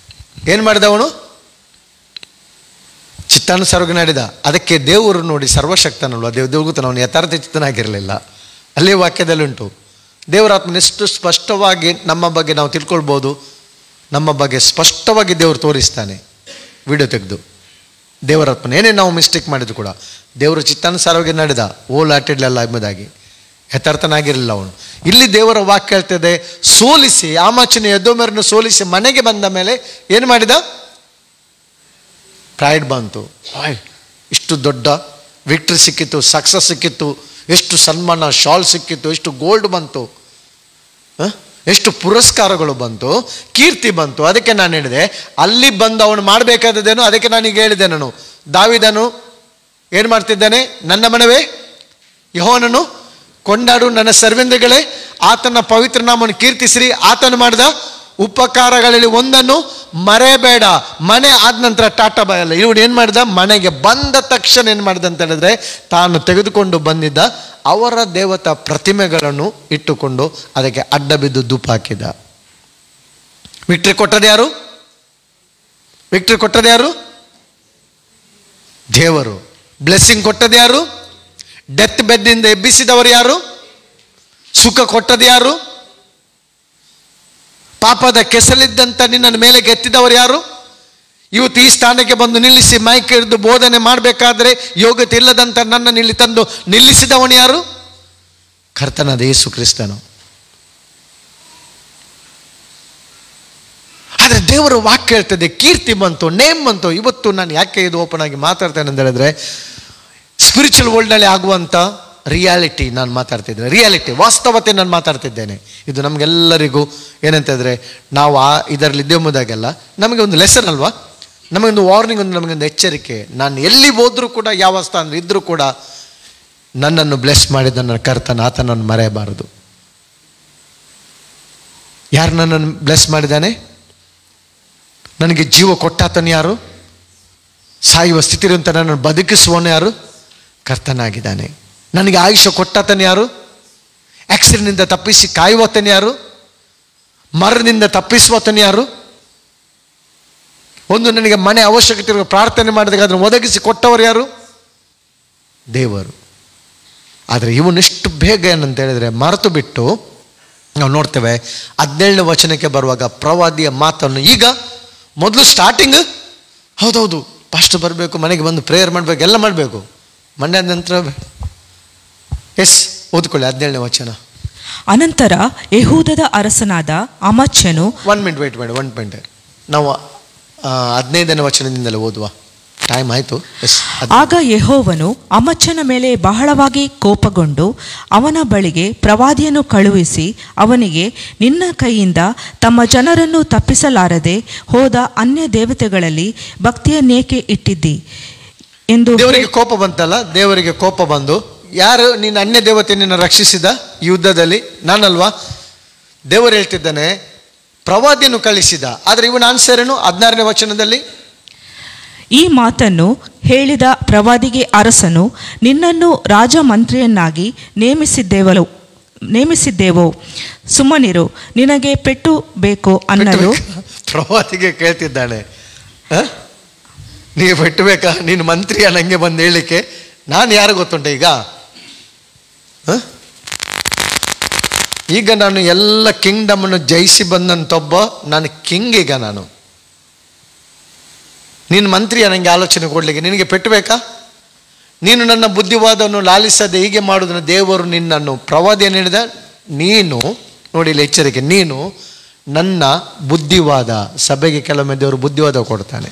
S1: ಏನು ಮಾಡಿದ ಅವನು? ಚಿತ್ತಾನುಸಾರವಾಗಿ ನಡೆದ. ಅದಕ್ಕೆ ದೇವರು ನೋಡಿ ಸರ್ವಶಕ್ತನಲ್ವ, ದೇವಗುತ್ತನ, ಅವನು ಯಥಾರ್ಥ ಚಿತ್ತನಾಗಿರಲಿಲ್ಲ. ಅಲ್ಲೇ ವಾಕ್ಯದಲ್ಲುಂಟು. ದೇವರಾತ್ಮನ ಎಷ್ಟು ಸ್ಪಷ್ಟವಾಗಿ ನಮ್ಮ ಬಗ್ಗೆ ನಾವು ತಿಳ್ಕೊಳ್ಬೋದು. ನಮ್ಮ ಬಗ್ಗೆ ಸ್ಪಷ್ಟವಾಗಿ ದೇವರು ತೋರಿಸ್ತಾನೆ ವಿಡಿಯೋ ತೆಗೆದು. ದೇವರಾತ್ಮನ ಏನೇ ನಾವು ಮಿಸ್ಟೇಕ್ ಮಾಡಿದ್ರು ಕೂಡ ದೇವರು ಚಿತ್ತಾನುಸಾರವಾಗಿ ನಡೆದ, ಓಲಾಟಿಡ್ಲೆಲ್ಲ ಎಂಬುದಾಗಿ ಯಥಾರ್ಥನಾಗಿರಲಿಲ್ಲ ಅವನು. ಇಲ್ಲಿ ದೇವರ ವಾಕ್ಯ ಹೇಳ್ತದೆ, ಸೋಲಿಸಿ, ಆಮಾಚನೆ ಎದೋಮ್ಯರನ್ನು ಸೋಲಿಸಿ ಮನೆಗೆ ಬಂದ ಮೇಲೆ ಏನು ಮಾಡಿದ? ಪ್ರೈಡ್ ಬಂತು. ಇಷ್ಟು ದೊಡ್ಡ ವಿಕ್ಟ್ರಿ ಸಿಕ್ಕಿತ್ತು, ಸಕ್ಸಸ್ ಸಿಕ್ಕಿತ್ತು, ಎಷ್ಟು ಸನ್ಮಾನ, ಶಾಲ್ ಸಿಕ್ಕಿತ್ತು, ಎಷ್ಟು ಗೋಲ್ಡ್ ಬಂತು, ಎಷ್ಟು ಪುರಸ್ಕಾರಗಳು ಬಂತು, ಕೀರ್ತಿ ಬಂತು. ಅದಕ್ಕೆ ನಾನು ಹೇಳಿದೆ, ಅಲ್ಲಿ ಬಂದು ಅವನು ಮಾಡಬೇಕಾದದೇನು, ಅದಕ್ಕೆ ನಾನೀಗ ಹೇಳಿದೆ. ನಾನು ದಾವೀದನು ಏನು ಮಾಡ್ತಿದ್ದಾನೆ? ನನ್ನ ಮನವೇ ಯೆಹೋವನನ್ನು ಕೊಂಡಾಡು, ನನ್ನ ಸರ್ವೇಂದ್ರಗಳೇ ಆತನ ಪವಿತ್ರ ನಾಮವನ್ನು ಕೀರ್ತಿಸಿರಿ. ಆತನು ಮಾಡಿದ ಉಪಕಾರಗಳಲ್ಲಿ ಒಂದನ್ನು ಮರೆಯಬೇಡ. ಮನೆ ಆದ ನಂತರ ಟಾಟಾ ಬಾಯ್ ಅಲ್ಲ. ಇವನು ಏನು ಮಾಡಿದ? ಮನೆಗೆ ಬಂದ ತಕ್ಷಣ ಏನು ಮಾಡಿದ ಅಂತ ಹೇಳಿದ್ರೆ, ತಾನು ತೆಗೆದುಕೊಂಡು ಬಂದಿದ್ದ ಅವರ ದೇವತಾ ಪ್ರತಿಮೆಗಳನ್ನು ಇಟ್ಟುಕೊಂಡು ಅದಕ್ಕೆ ಅಡ್ಡ ಬಿದ್ದು ಧೂಪ ಹಾಕಿದ. ವಿಕ್ಟ್ರಿ ಕೊಟ್ಟದ್ದು ಯಾರು? ವಿಕ್ಟ್ರಿ ಕೊಟ್ಟದ್ದು ಯಾರು? ದೇವರು. ಬ್ಲೆಸ್ಸಿಂಗ್ ಕೊಟ್ಟದ್ದು ಯಾರು? ಡೆತ್ ಬೆಡ್ನಿಂದ ಎಬ್ಬಿಸಿದವರು ಯಾರು? ಸುಖ ಕೊಟ್ಟದ್ದು ಯಾರು? ಪಾಪದ ಕೆಸಲಿದ್ದಂಥ ನಿನ್ನನ್ನು ಮೇಲೆ ಎತ್ತಿದವರು ಯಾರು? ಇವತ್ತು ಈ ಸ್ಥಾನಕ್ಕೆ ಬಂದು ನಿಲ್ಲಿಸಿ ಮೈಕ್ ಹಿಡಿದು ಬೋಧನೆ ಮಾಡಬೇಕಾದ್ರೆ ಯೋಗ್ಯತೆ ಇಲ್ಲದಂಥ ನನ್ನನ್ನು ಇಲ್ಲಿ ತಂದು ನಿಲ್ಲಿಸಿದವನು ಯಾರು? ಕರ್ತನಾದ ಯೇಸು ಕ್ರಿಸ್ತನು. ಆದರೆ ದೇವರ ವಾಕ್ಯ ಹೇಳ್ತದೆ, ಕೀರ್ತಿ ಬಂತು, ನೇಮ್ ಬಂತು. ಇವತ್ತು ನಾನು ಯಾಕೆ ಇದು ಓಪನ್ ಆಗಿ ಮಾತಾಡ್ತೇನೆ ಅಂತ ಹೇಳಿದ್ರೆ, ಸ್ಪಿರಿಚುವಲ್ ವರ್ಲ್ಡ್ನಲ್ಲಿ ಆಗುವಂಥ ರಿಯಾಲಿಟಿ ನಾನು ಮಾತಾಡ್ತಿದ್ದೇನೆ. ರಿಯಾಲಿಟಿ, ವಾಸ್ತವತೆ ನಾನು ಮಾತಾಡ್ತಿದ್ದೇನೆ. ಇದು ನಮಗೆಲ್ಲರಿಗೂ ಏನಂತಂದರೆ, ನಾವು ಇದರಲ್ಲಿ ಇದ್ದೇವುದಾಗೆಲ್ಲ ನಮಗೆ ಒಂದು ಲೆಸನ್ ಅಲ್ವಾ, ನಮಗೊಂದು ವಾರ್ನಿಂಗ್, ನಮಗೊಂದು ಎಚ್ಚರಿಕೆ. ನಾನು ಎಲ್ಲಿ ಹೋದರೂ ಕೂಡ, ಯಾವ ಸ್ಥಾನ ಇದ್ದರೂ ಕೂಡ ನನ್ನನ್ನು ಬ್ಲೆಸ್ ಮಾಡಿದ ನನ್ನ ಕರ್ತನ, ಆತನನ್ನು ಮರೆಯಬಾರದು. ಯಾರು ನನ್ನನ್ನು ಬ್ಲೆಸ್ ಮಾಡಿದ್ದಾನೆ? ನನಗೆ ಜೀವ ಕೊಟ್ಟಾತನು ಯಾರು? ಸಾಯುವ ಸ್ಥಿತಿರುವಂಥ ನನ್ನನ್ನು ಬದುಕಿಸುವವನು ಯಾರು? ಕರ್ತನಾಗಿದ್ದಾನೆ. ನನಗೆ ಆಯುಷ್ಯ ಕೊಟ್ಟಾತನು ಯಾರು? ಆಕ್ಸಿಡೆಂಟ್ನಿಂದ ತಪ್ಪಿಸಿ ಕಾಯುವತನು ಯಾರು? ಮರಣದಿಂದ ತಪ್ಪಿಸುವತನು ಯಾರು? ಒಂದು ನನಗೆ ಮನೆ ಅವಶ್ಯಕತೆ ಇರುವ ಪ್ರಾರ್ಥನೆ ಮಾಡಿದಾಗ ಅದನ್ನು ಒದಗಿಸಿ ಕೊಟ್ಟವರು ಯಾರು? ದೇವರು. ಆದರೆ ಇವನೆಷ್ಟು ಬೇಗ ಏನಂತ ಹೇಳಿದರೆ ಮರೆತು ಬಿಟ್ಟು ನಾವು ನೋಡ್ತೇವೆ. 17ನೇ ವಚನಕ್ಕೆ ಬರುವಾಗ ಪ್ರವಾದಿಯ ಮಾತನ್ನು, ಈಗ ಮೊದಲು ಸ್ಟಾರ್ಟಿಂಗ್ ಹೌದೌದು ಪಾಸ್ಟರ್ ಬರಬೇಕು, ಮನೆಗೆ ಬಂದು ಪ್ರೇಯರ್ ಮಾಡಬೇಕು, ಎಲ್ಲ ಮಾಡಬೇಕು. ಮಂಡ್ಯದ ನಂತರ ಓದ್ಕೊಳ್ಳಿ 17ನೇ ವಚನ.
S2: ಅನಂತರ ಯೆಹೂದದ ಅರಸನಾದ ಅಮಚ್ಯನು,
S1: 1 ಮಿನಿಟ್ ವೇಟ್ ಮಾಡಿ, 1 ಮಿನಿಟ್. ನಾವು 15ನೇ ವಚನದಿಂದಲೇ ಓದುವ, ಟೈಮ್ ಆಯಿತು.
S2: ಆಗ ಯೆಹೋವನು ಅಮಚ್ಯನ ಮೇಲೆ ಬಹಳವಾಗಿ ಕೋಪಗೊಂಡು ಅವನ ಬಳಿಗೆ ಪ್ರವಾದಿಯನ್ನು ಕಳುಹಿಸಿ ಅವನಿಗೆ, ನಿನ್ನ ಕೈಯಿಂದ ತಮ್ಮ ಜನರನ್ನು ತಪ್ಪಿಸಲಾರದೆ ಹೋದ ಅನ್ಯ ದೇವತೆಗಳಲ್ಲಿ ಭಕ್ತಿಯನ್ನೇಕೆ ಇಟ್ಟಿದ್ದಿ ಎಂದು.
S1: ದೇವರಿಗೆ ಕೋಪ ಬಂತಲ್ಲ, ದೇವರಿಗೆ ಕೋಪ ಬಂದು, ಯಾರು ನೀನು ಅನ್ಯ ದೇವತೆಯನ್ನು ರಕ್ಷಿಸಿದ ಯುದ್ಧದಲ್ಲಿ? ನಾನಲ್ವಾ? ದೇವರು ಹೇಳ್ತಿದ್ದಾನೆ, ಪ್ರವಾದಿಯನ್ನು ಕಳಿಸಿದ. ಆದರೆ ಇವನ ಆನ್ಸರ್ ಏನು? 16ನೇ ವಚನದಲ್ಲಿ,
S2: ಈ ಮಾತನ್ನು ಹೇಳಿದ ಪ್ರವಾದಿಗೆ ಅರಸನು, ನಿನ್ನನ್ನು ರಾಜಮಂತ್ರಿಯನ್ನಾಗಿ ನೇಮಿಸಿದ್ದೇವೋ, ಸುಮ್ಮನಿರು, ನಿನಗೆ ಪೆಟ್ಟು ಬೇಕೋ ಅನ್ನಲು.
S1: ಪ್ರವಾದಿಗೆ ಕೇಳ್ತಿದ್ದಾನೆ, ನೀವು ಪೆಟ್ಟು ಬೇಕಾ? ನೀನು ಮಂತ್ರಿಯ ನನಗೆ ಬಂದು ಹೇಳಲಿಕ್ಕೆ? ನಾನು ಯಾರು ಗೊತ್ತುಂಟೆ? ಈಗ ನಾನು ಎಲ್ಲ ಕಿಂಗ್ಡಮನ್ನು ಜಯಿಸಿ ಬಂದಂತೊಬ್ಬ ನಾನು ಕಿಂಗ್. ಈಗ ನಾನು ನೀನು ಮಂತ್ರಿಯ ನನಗೆ ಆಲೋಚನೆ ಕೊಡಲಿಕ್ಕೆ? ನಿನಗೆ ಪೆಟ್ಟು ಬೇಕಾ? ನೀನು ನನ್ನ ಬುದ್ಧಿವಾದವನ್ನು ಲಾಲಿಸದೆ ಹೀಗೆ ಮಾಡೋದನ್ನು ದೇವರು ನಿನ್ನನ್ನು, ಪ್ರವಾದಿಯನ್ನು ಹೇಳಿದ, ನೀನು ನೋಡಿ ಇಲ್ಲಿ ಎಚ್ಚರಿಕೆ, ನೀನು ನನ್ನ ಬುದ್ಧಿವಾದ. ಸಭೆಗೆ ಕೆಲವೊಮ್ಮೆ ದೇವರು ಬುದ್ಧಿವಾದ ಕೊಡ್ತಾನೆ,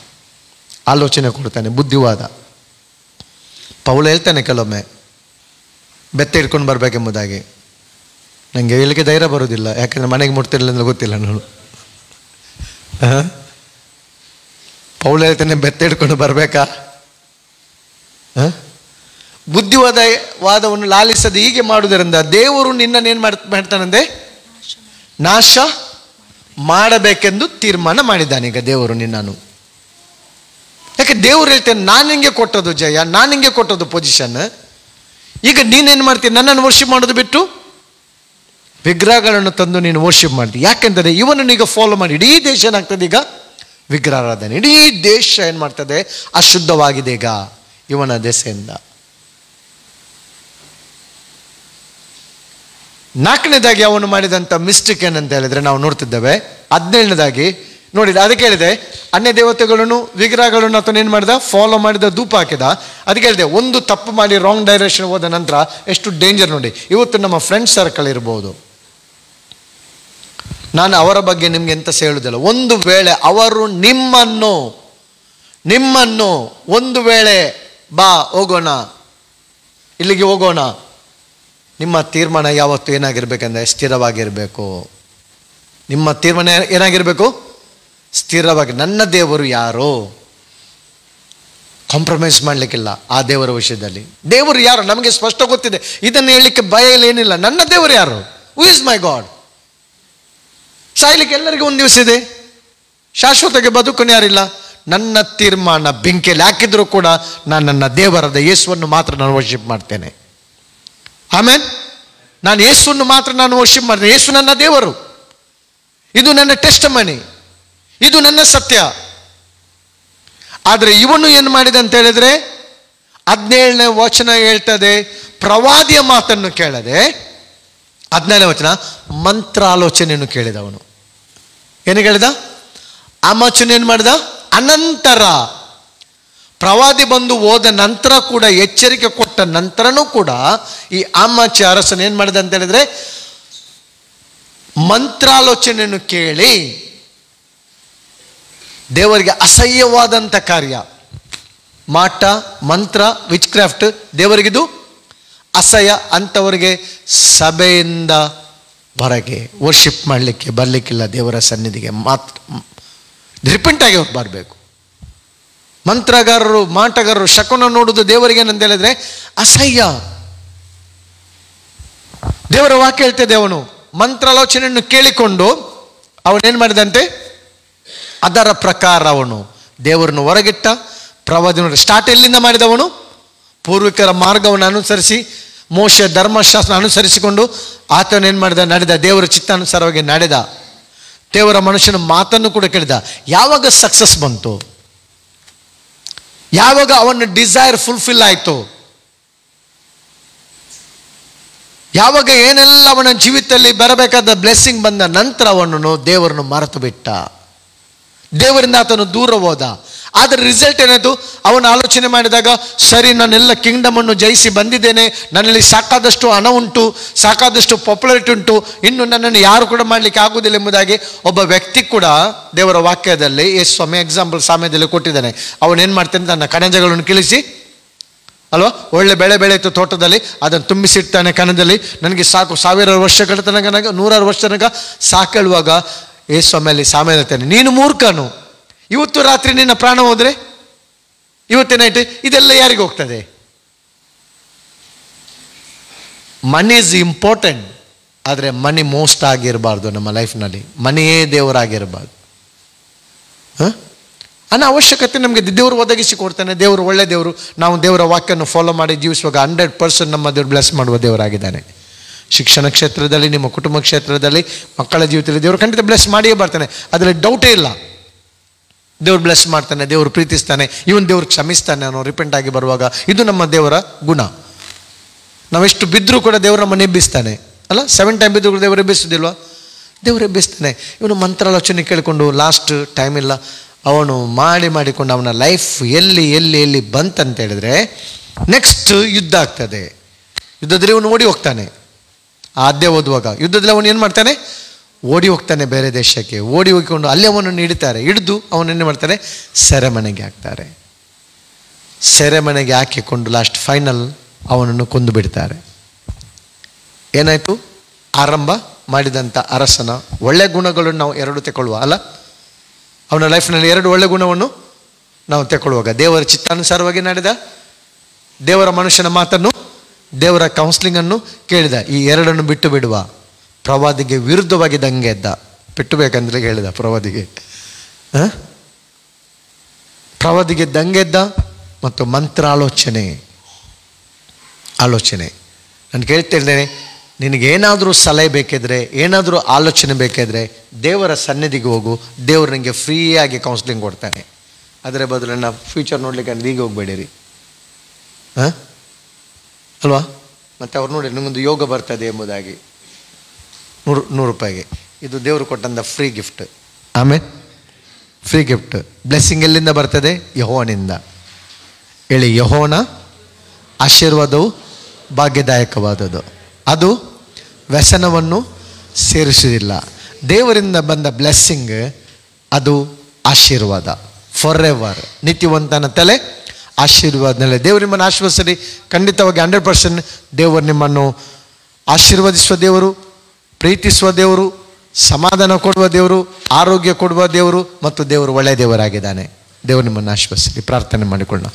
S1: ಆಲೋಚನೆ ಕೊಡ್ತಾನೆ, ಬುದ್ಧಿವಾದ. ಪೌಲ ಹೇಳ್ತಾನೆ ಕೆಲವೊಮ್ಮೆ ಬೆತ್ತ ಇಟ್ಕೊಂಡು ಬರಬೇಕೆಂಬುದಾಗಿ. ನನಗೆ ಹೇಳಲಿಕ್ಕೆ ಧೈರ್ಯ ಬರೋದಿಲ್ಲ, ಯಾಕೆಂದರೆ ಮನೆಗೆ ಮುಟ್ತಿರಲಿಲ್ಲ ಅಂದ್ರೆ ಗೊತ್ತಿಲ್ಲ ನಾನು. ಪೌಲ ಹೇಳ್ತಾನೆ ಬೆತ್ತ ಹಿಡ್ಕೊಂಡು ಬರಬೇಕಾ? ಬುದ್ಧಿವಾದವನ್ನು ಲಾಲಿಸದೆ ಹೀಗೆ ಮಾಡುವುದರಿಂದ ದೇವರು ನಿನ್ನನ್ನೇನು ಮಾಡ್ತಾನಂದೆ? ನಾಶ ಮಾಡಬೇಕೆಂದು ತೀರ್ಮಾನ ಮಾಡಿದ್ದಾನೆ ಈಗ ದೇವರು ನಿನ್ನನ್ನು. ಯಾಕೆ ದೇವರು ಹೇಳ್ತೇನೆ, ನಾನು ನಿಂಗೆ ಕೊಟ್ಟದ್ದು ಜಯ, ನಾನು ನಿಂಗೆ ಕೊಟ್ಟದ್ದು ಪೊಸಿಷನ್. ಈಗ ನೀನೇನು ಮಾಡ್ತೀನಿ, ನನ್ನನ್ನು ವರ್ಷಿಪ್ ಮಾಡೋದು ಬಿಟ್ಟು ವಿಗ್ರಹಗಳನ್ನು ತಂದು ನೀನು ವರ್ಷಿಪ್ ಮಾಡ್ತೀವಿ. ಯಾಕೆಂದರೆ ಇವನನ್ನು ಈಗ ಫಾಲೋ ಮಾಡಿ ಇಡೀ ದೇಶ ಏನಾಗ್ತದೆ ಈಗ ವಿಗ್ರಹಾರಾಧನೆ. ಇಡೀ ದೇಶ ಏನು ಮಾಡ್ತದೆ, ಅಶುದ್ಧವಾಗಿದೆ ಈಗ ಇವನ ದೆಸೆಯಿಂದ. ನಾಲ್ಕನೇದಾಗಿ ಅವನು ಮಾಡಿದಂಥ ಮಿಸ್ಟೇಕ್ ಏನಂತ ಹೇಳಿದ್ರೆ ನಾವು ನೋಡ್ತಿದ್ದೇವೆ. 17ನೇದಾಗಿ ನೋಡಿ, ಅದಕ್ಕೆ ಹೇಳಿದೆ ಅನ್ಯ ದೇವತೆಗಳನ್ನು ವಿಗ್ರಹಗಳನ್ನು ಆತನು ಏನು ಮಾಡಿದ, ಫಾಲೋ ಮಾಡಿದ, ಧೂಪ ಹಾಕಿದ. ಅದಕ್ಕೆ ಹೇಳಿದೆ, ಒಂದು ತಪ್ಪು ಮಾಡಿ ರಾಂಗ್ ಡೈರೆಕ್ಷನ್ ಹೋದ ನಂತರ ಎಷ್ಟು ಡೇಂಜರ್ ನೋಡಿ. ಇವತ್ತು ನಮ್ಮ ಫ್ರೆಂಡ್ ಸರ್ಕಲ್ ಇರ್ಬೋದು, ನಾನು ಅವರ ಬಗ್ಗೆ ನಿಮ್ಗೆ ಎಂತ ಹೇಳುವುದಿಲ್ಲ. ಒಂದು ವೇಳೆ ಅವರು ನಿಮ್ಮನ್ನು ಒಂದು ವೇಳೆ ಬಾ ಹೋಗೋಣ, ಇಲ್ಲಿಗೆ ಹೋಗೋಣ, ನಿಮ್ಮ ತೀರ್ಮಾನ ಯಾವತ್ತು ಏನಾಗಿರ್ಬೇಕಂದ್ರೆ ಸ್ಥಿರವಾಗಿರಬೇಕು. ನಿಮ್ಮ ತೀರ್ಮಾನ ಏನಾಗಿರಬೇಕು, ಸ್ಥಿರವಾಗಿ. ನನ್ನ ದೇವರು ಯಾರು, ಕಾಂಪ್ರಮೈಸ್ ಮಾಡಲಿಕ್ಕಿಲ್ಲ ಆ ದೇವರ ವಿಷಯದಲ್ಲಿ. ದೇವರು ಯಾರು ನಮಗೆ ಸ್ಪಷ್ಟ ಗೊತ್ತಿದೆ, ಇದನ್ನು ಹೇಳಲಿಕ್ಕೆ ಭಯ ಏನಿಲ್ಲ. ನನ್ನ ದೇವರು ಯಾರು, ಹೂ ಇಸ್ ಮೈ ಗಾಡ್. ಸಾಯ್ಲಿಕ್ಕೆ ಎಲ್ಲರಿಗೂ ಒಂದು ದಿವಸ ಇದೆ, ಶಾಶ್ವತಕ್ಕೆ ಬದುಕನ್ನು ಯಾರಿಲ್ಲ. ನನ್ನ ತೀರ್ಮಾನ ಬೆಂಕಿಯಲ್ಲಿ ಹಾಕಿದ್ರು ಕೂಡ ನಾನು ನನ್ನ ದೇವರಾದ ಯೇಸುವನ್ನು ಮಾತ್ರ ನಾನು ವರ್ಷಿಪ್ ಮಾಡ್ತೇನೆ. ಆಮೇಲೆ ನಾನು ಯೇಸುವನ್ನು ಮಾತ್ರ ನಾನು ವರ್ಷಿಪ್ ಮಾಡ್ತೇನೆ. ಯೇಸು ನನ್ನ ದೇವರು, ಇದು ನನ್ನ ಟೆಸ್ಟಮನಿ, ಇದು ನನ್ನ ಸತ್ಯ. ಆದರೆ ಇವನು ಏನು ಮಾಡಿದ ಅಂತ ಹೇಳಿದ್ರೆ 17ನೇ ವಚನ ಹೇಳ್ತದೆ, ಪ್ರವಾದಿಯ ಮಾತನ್ನು ಕೇಳದೆ 17ನೇ ವಚನ ಮಂತ್ರಾಲೋಚನೆಯನ್ನು ಕೇಳಿದವನು. ಏನು ಕೇಳಿದ, ಆಮೋಚನೆ ಏನು ಮಾಡಿದ, ಅನಂತರ ಪ್ರವಾದಿ ಬಂದು ಹೋದ ನಂತರ ಕೂಡ, ಎಚ್ಚರಿಕೆ ಕೊಟ್ಟ ನಂತರನೂ ಕೂಡ ಈ ಆಮೋಚ ಅರಸನು ಏನು ಮಾಡಿದ ಅಂತ ಹೇಳಿದ್ರೆ ಮಂತ್ರಾಲೋಚನೆಯನ್ನು ಕೇಳಿ ದೇವರಿಗೆ ಅಸಹ್ಯವಾದಂಥ ಕಾರ್ಯ, ಮಾಟ, ಮಂತ್ರ, ವಿಚ್ ಕ್ರಾಫ್ಟ್, ದೇವರಿಗಿದು ಅಸಹ್ಯ. ಅಂಥವರಿಗೆ ಸಭೆಯಿಂದ ಹೊರಗೆ ವರ್ಷಿಪ್ ಮಾಡಲಿಕ್ಕೆ ಬರಲಿಕ್ಕಿಲ್ಲ. ದೇವರ ಸನ್ನಿಧಿಗೆ ಮಾತ್ರ ರಿಪೆಂಟ್ ಆಗಿ ಬರಬೇಕು. ಮಂತ್ರಗಾರರು, ಮಾಟಗಾರರು ಶಕುನ ನೋಡುವುದು ದೇವರಿಗೆ ಏನಂತ ಹೇಳಿದ್ರೆ ಅಸಹ್ಯ. ದೇವರ ವಾಕ್ಯ ಹೇಳ್ತಿದೆ, ಅವನು ಮಂತ್ರಾಲೋಚನೆಯನ್ನು ಕೇಳಿಕೊಂಡು ಅವನೇನು ಮಾಡಿದಂತೆ ಅದರ ಪ್ರಕಾರ ಅವನು ದೇವರನ್ನು ಹೊರಗಿಟ್ಟ. ಪ್ರವಾದಿಯನ್ನು ಸ್ಟಾರ್ಟ್ ಎಲ್ಲಿಂದ ಮಾಡಿದವನು, ಪೂರ್ವಿಕರ ಮಾರ್ಗವನ್ನು ಅನುಸರಿಸಿ ಮೋಶೆ ಧರ್ಮಶಾಸ್ತ್ರ ಅನುಸರಿಸಿಕೊಂಡು ಆತನೇನು ಮಾಡಿದ, ನಡೆದ, ದೇವರ ಚಿತ್ತಾನುಸಾರವಾಗಿ ನಡೆದ, ದೇವರ ಮನುಷ್ಯನ ಮಾತನ್ನು ಕೂಡ ಕೇಳಿದ. ಯಾವಾಗ ಸಕ್ಸಸ್ ಬಂತು, ಯಾವಾಗ ಅವನ ಡಿಸೈರ್ ಫುಲ್ಫಿಲ್ ಆಯಿತು, ಯಾವಾಗ ಏನೆಲ್ಲ ಅವನ ಜೀವಿತದಲ್ಲಿ ಬರಬೇಕಾದ ಬ್ಲೆಸ್ಸಿಂಗ್ ಬಂದ ನಂತರ ಅವನನ್ನು ದೇವರನ್ನು ಮರೆತು ಬಿಟ್ಟ, ದೇವರಿಂದ ಆತನು ದೂರ ಹೋದ. ಆದರೆ ರಿಸಲ್ಟ್ ಏನಾಯಿತು, ಅವನು ಆಲೋಚನೆ ಮಾಡಿದಾಗ, ಸರಿ ನಾನೆಲ್ಲ ಕಿಂಗ್ಡಮನ್ನು ಜಯಿಸಿ ಬಂದಿದ್ದೇನೆ, ನನ್ನಲ್ಲಿ ಸಾಕಾದಷ್ಟು ಹಣ ಉಂಟು, ಸಾಕಾದಷ್ಟು ಪಾಪ್ಯುಲಾರಿಟಿ ಉಂಟು, ಇನ್ನು ನನ್ನನ್ನು ಯಾರು ಕೂಡ ಮಾಡಲಿಕ್ಕೆ ಆಗುವುದಿಲ್ಲ ಎಂಬುದಾಗಿ ಒಬ್ಬ ವ್ಯಕ್ತಿ ಕೂಡ ದೇವರ ವಾಕ್ಯದಲ್ಲಿ ಸ್ವಾಮಿ ಎಕ್ಸಾಂಪಲ್ ಸಾಮ್ಯದಲ್ಲಿ ಕೊಟ್ಟಿದ್ದಾನೆ. ಅವನೇನು ಮಾಡ್ತಾನೆ, ತನ್ನ ಕಣಜಗಳನ್ನು ಕಿಳಿಸಿ ಅಲ್ವಾ, ಒಳ್ಳೆ ಬೆಳೆ ಬೆಳೆಯಿತು ತೋಟದಲ್ಲಿ, ಅದನ್ನು ತುಂಬಿಸಿಡ್ತಾನೆ ಕಣದಲ್ಲಿ, ನನಗೆ ಸಾಕು, 1000 ವರ್ಷಗಳ ತನಕ, 100 ವರ್ಷ ತನಕ ಸಾಕು ಹೇಳುವಾಗ ಸ್ವಾಮಿಯಲ್ಲಿ ಸಾಮ್ಯ ಹೇಳ್ತಾನೆ, ನೀನು ಮೂರ್ಖನು, ಇವತ್ತು ರಾತ್ರಿ ನಿನ್ನ ಪ್ರಾಣ ಹೋದರೆ ಇವತ್ತೇನಾಯ್ತು, ಇದೆಲ್ಲ ಯಾರಿಗೆ ಹೋಗ್ತದೆ? ಮನಿ ಈಸ್ ಇಂಪಾರ್ಟೆಂಟ್, ಆದರೆ ಮನಿ ಮೋಸ್ಟ್ ಆಗಿರಬಾರ್ದು ನಮ್ಮ ಲೈಫ್ನಲ್ಲಿ. ಮನಿಯೇ ದೇವರಾಗಿರಬಾರ್ದು. ಅನ್ನೋ ಅವಶ್ಯಕತೆ ನಮಗೆ ದೇವರು ಒದಗಿಸಿ ಕೊಡ್ತಾನೆ. ದೇವರು ಒಳ್ಳೆ ದೇವರು. ನಾವು ದೇವರ ವಾಕ್ಯವನ್ನು ಫಾಲೋ ಮಾಡಿ ಜೀವಿಸುವಾಗ 100% ನಮ್ಮ ದೇವರು ಬ್ಲೆಸ್ ಮಾಡುವ ದೇವರಾಗಿದ್ದಾನೆ. ಶಿಕ್ಷಣ ಕ್ಷೇತ್ರದಲ್ಲಿ, ನಿಮ್ಮ ಕುಟುಂಬ ಕ್ಷೇತ್ರದಲ್ಲಿ, ಮಕ್ಕಳ ಜೀವಿತದಲ್ಲಿ ದೇವರು ಖಂಡಿತ ಬ್ಲೆಸ್ ಮಾಡಿಯೇ ಬರ್ತಾನೆ, ಅದರಲ್ಲಿ ಡೌಟೇ ಇಲ್ಲ. ದೇವರು ಬ್ಲೆಸ್ ಮಾಡ್ತಾನೆ, ದೇವರು ಪ್ರೀತಿಸ್ತಾನೆ, ಇವನು ದೇವರು ಕ್ಷಮಿಸ್ತಾನೆ ಅನ್ನೋ ರಿಪೆಂಟ್ ಆಗಿ ಬರುವಾಗ. ಇದು ನಮ್ಮ ದೇವರ ಗುಣ. ನಾವೆಷ್ಟು ಬಿದ್ದರೂ ಕೂಡ ದೇವರು ನಮ್ಮನ್ನು ಎಬ್ಬಿಸ್ತಾನೆ ಅಲ್ಲ. 7 ಟೈಮ್ ಬಿದ್ದರೂ ಕೂಡ ದೇವರು ಎಬ್ಬಿಸೋದಿಲ್ವಾ? ದೇವರು ಎಬ್ಬಿಸ್ತಾನೆ. ಇವನು ಮಂತ್ರಾಲೋಚನೆ ಕೇಳಿಕೊಂಡು ಲಾಸ್ಟ್ ಟೈಮ್ ಇಲ್ಲ, ಅವನು ಮಾಡಿಕೊಂಡು ಅವನ ಲೈಫ್ ಎಲ್ಲಿ ಬಂತಂತ ಹೇಳಿದ್ರೆ, ನೆಕ್ಸ್ಟ್ ಯುದ್ಧ ಆಗ್ತದೆ. ಯುದ್ಧದಲ್ಲಿ ಇವನು ಓಡಿ ಹೋಗ್ತಾನೆ. ಆದ್ಯ ಓದುವಾಗ ಯುದ್ಧದಲ್ಲಿ ಅವನು ಏನು ಮಾಡ್ತಾನೆ, ಓಡಿ ಹೋಗ್ತಾನೆ ಬೇರೆ ದೇಶಕ್ಕೆ. ಓಡಿ ಹೋಗಿಕೊಂಡು ಅಲ್ಲಿ ಅವನನ್ನು ಹಿಡಿದು ಅವನೇನು ಮಾಡ್ತಾರೆ, ಸೆರೆಮನೆಗೆ ಹಾಕ್ತಾರೆ. ಸೆರೆಮನೆಗೆ ಹಾಕಿಕೊಂಡು ಲಾಸ್ಟ್ ಫೈನಲ್ ಅವನನ್ನು ಕೊಂದು ಬಿಡ್ತಾರೆ. ಏನಾಯಿತು, ಆರಂಭ ಮಾಡಿದಂಥ ಅರಸನ ಒಳ್ಳೆ ಗುಣಗಳನ್ನು ನಾವು 2 ತಗೊಳ್ಳುವ ಅಲ್ಲ, ಅವನ ಲೈಫ್ನಲ್ಲಿ 2 ಒಳ್ಳೆ ಗುಣವನ್ನು ನಾವು ತಗೊಳ್ಳುವಾಗ, ದೇವರ ಚಿತ್ತಾನುಸಾರವಾಗಿ ನಡೆದ, ದೇವರ ಮನುಷ್ಯನ ಮಾತನ್ನು, ದೇವರ ಕೌನ್ಸಿಲಿಂಗನ್ನು ಕೇಳಿದ. ಈ 2 ಬಿಟ್ಟು ಬಿಡುವ, ಪ್ರವಾದಿಗೆ ವಿರುದ್ಧವಾಗಿ ದಂಗೆ ಎದ್ದ. ಪೆಟ್ಟಬೇಕಂದ್ರೆ ಹೇಳಿದ ಪ್ರವಾದಿಗೆ. ಪ್ರವಾದಿಗೆ ದಂಗೆದ್ದ ಮತ್ತು ಮಂತ್ರಾಲೋಚನೆ ನಾನು ಕೇಳ್ತಿದ್ದೇನೆ, ನಿನಗೇನಾದರೂ ಸಲಹೆ ಬೇಕಿದ್ರೆ, ಏನಾದರೂ ಆಲೋಚನೆ ಬೇಕಿದ್ರೆ ದೇವರ ಸನ್ನಿಧಿಗೆ ಹೋಗು. ದೇವರು ನನಗೆ ಫ್ರೀಯಾಗಿ ಕೌನ್ಸಿಲಿಂಗ್ ಕೊಡ್ತಾನೆ. ಅದರ ಬದಲು ನನ್ನ ಫ್ಯೂಚರ್ ನೋಡ್ಲಿಕ್ಕೆ ಈಗ ಹೋಗಬೇಡಿರಿ, ಅಲ್ವಾ? ಮತ್ತು ಅವ್ರು ನೋಡಿ ನಿಮಗೊಂದು ಯೋಗ ಬರ್ತದೆ ಎಂಬುದಾಗಿ ₹100 ಇದು ದೇವರು ಕೊಟ್ಟಂಥ ಫ್ರೀ ಗಿಫ್ಟ್. ಆಮೇಲೆ ಫ್ರೀ ಗಿಫ್ಟ್ ಬ್ಲೆಸ್ಸಿಂಗ್ ಎಲ್ಲಿಂದ ಬರ್ತದೆ? ಯೆಹೋವನಿಂದ. ಹೇಳಿ, ಯೆಹೋವನ ಆಶೀರ್ವಾದವು ಭಾಗ್ಯದಾಯಕವಾದದ್ದು, ಅದು ವ್ಯಸನವನ್ನು ಸೇರಿಸುವುದಿಲ್ಲ. ದೇವರಿಂದ ಬಂದ ಬ್ಲೆಸ್ಸಿಂಗ್ ಅದು ಆಶೀರ್ವಾದ, ಫಾರ್ ಎವರ್, ನೀತಿವಂತನ ತಲೆ ಆಶೀರ್ವಾದನಲ್ಲೇ. ದೇವರು ನಿಮ್ಮನ್ನು ಆಶೀರ್ವದಿಸಲಿ. ಖಂಡಿತವಾಗಿ 100% ದೇವರು ನಿಮ್ಮನ್ನು ಆಶೀರ್ವದಿಸುವ ದೇವರು, ಪ್ರೀತಿಸುವ ದೇವರು, ಸಮಾಧಾನ ಕೊಡುವ ದೇವರು, ಆರೋಗ್ಯ ಕೊಡುವ ದೇವರು ಮತ್ತು ದೇವರು ಒಳ್ಳೆಯ ದೇವರಾಗಿದ್ದಾನೆ. ದೇವರು ನಿಮ್ಮನ್ನು ಆಶೀರ್ವದಿಸಲಿ. ಪ್ರಾರ್ಥನೆ ಮಾಡಿಕೊಳ್ಳೋಣ.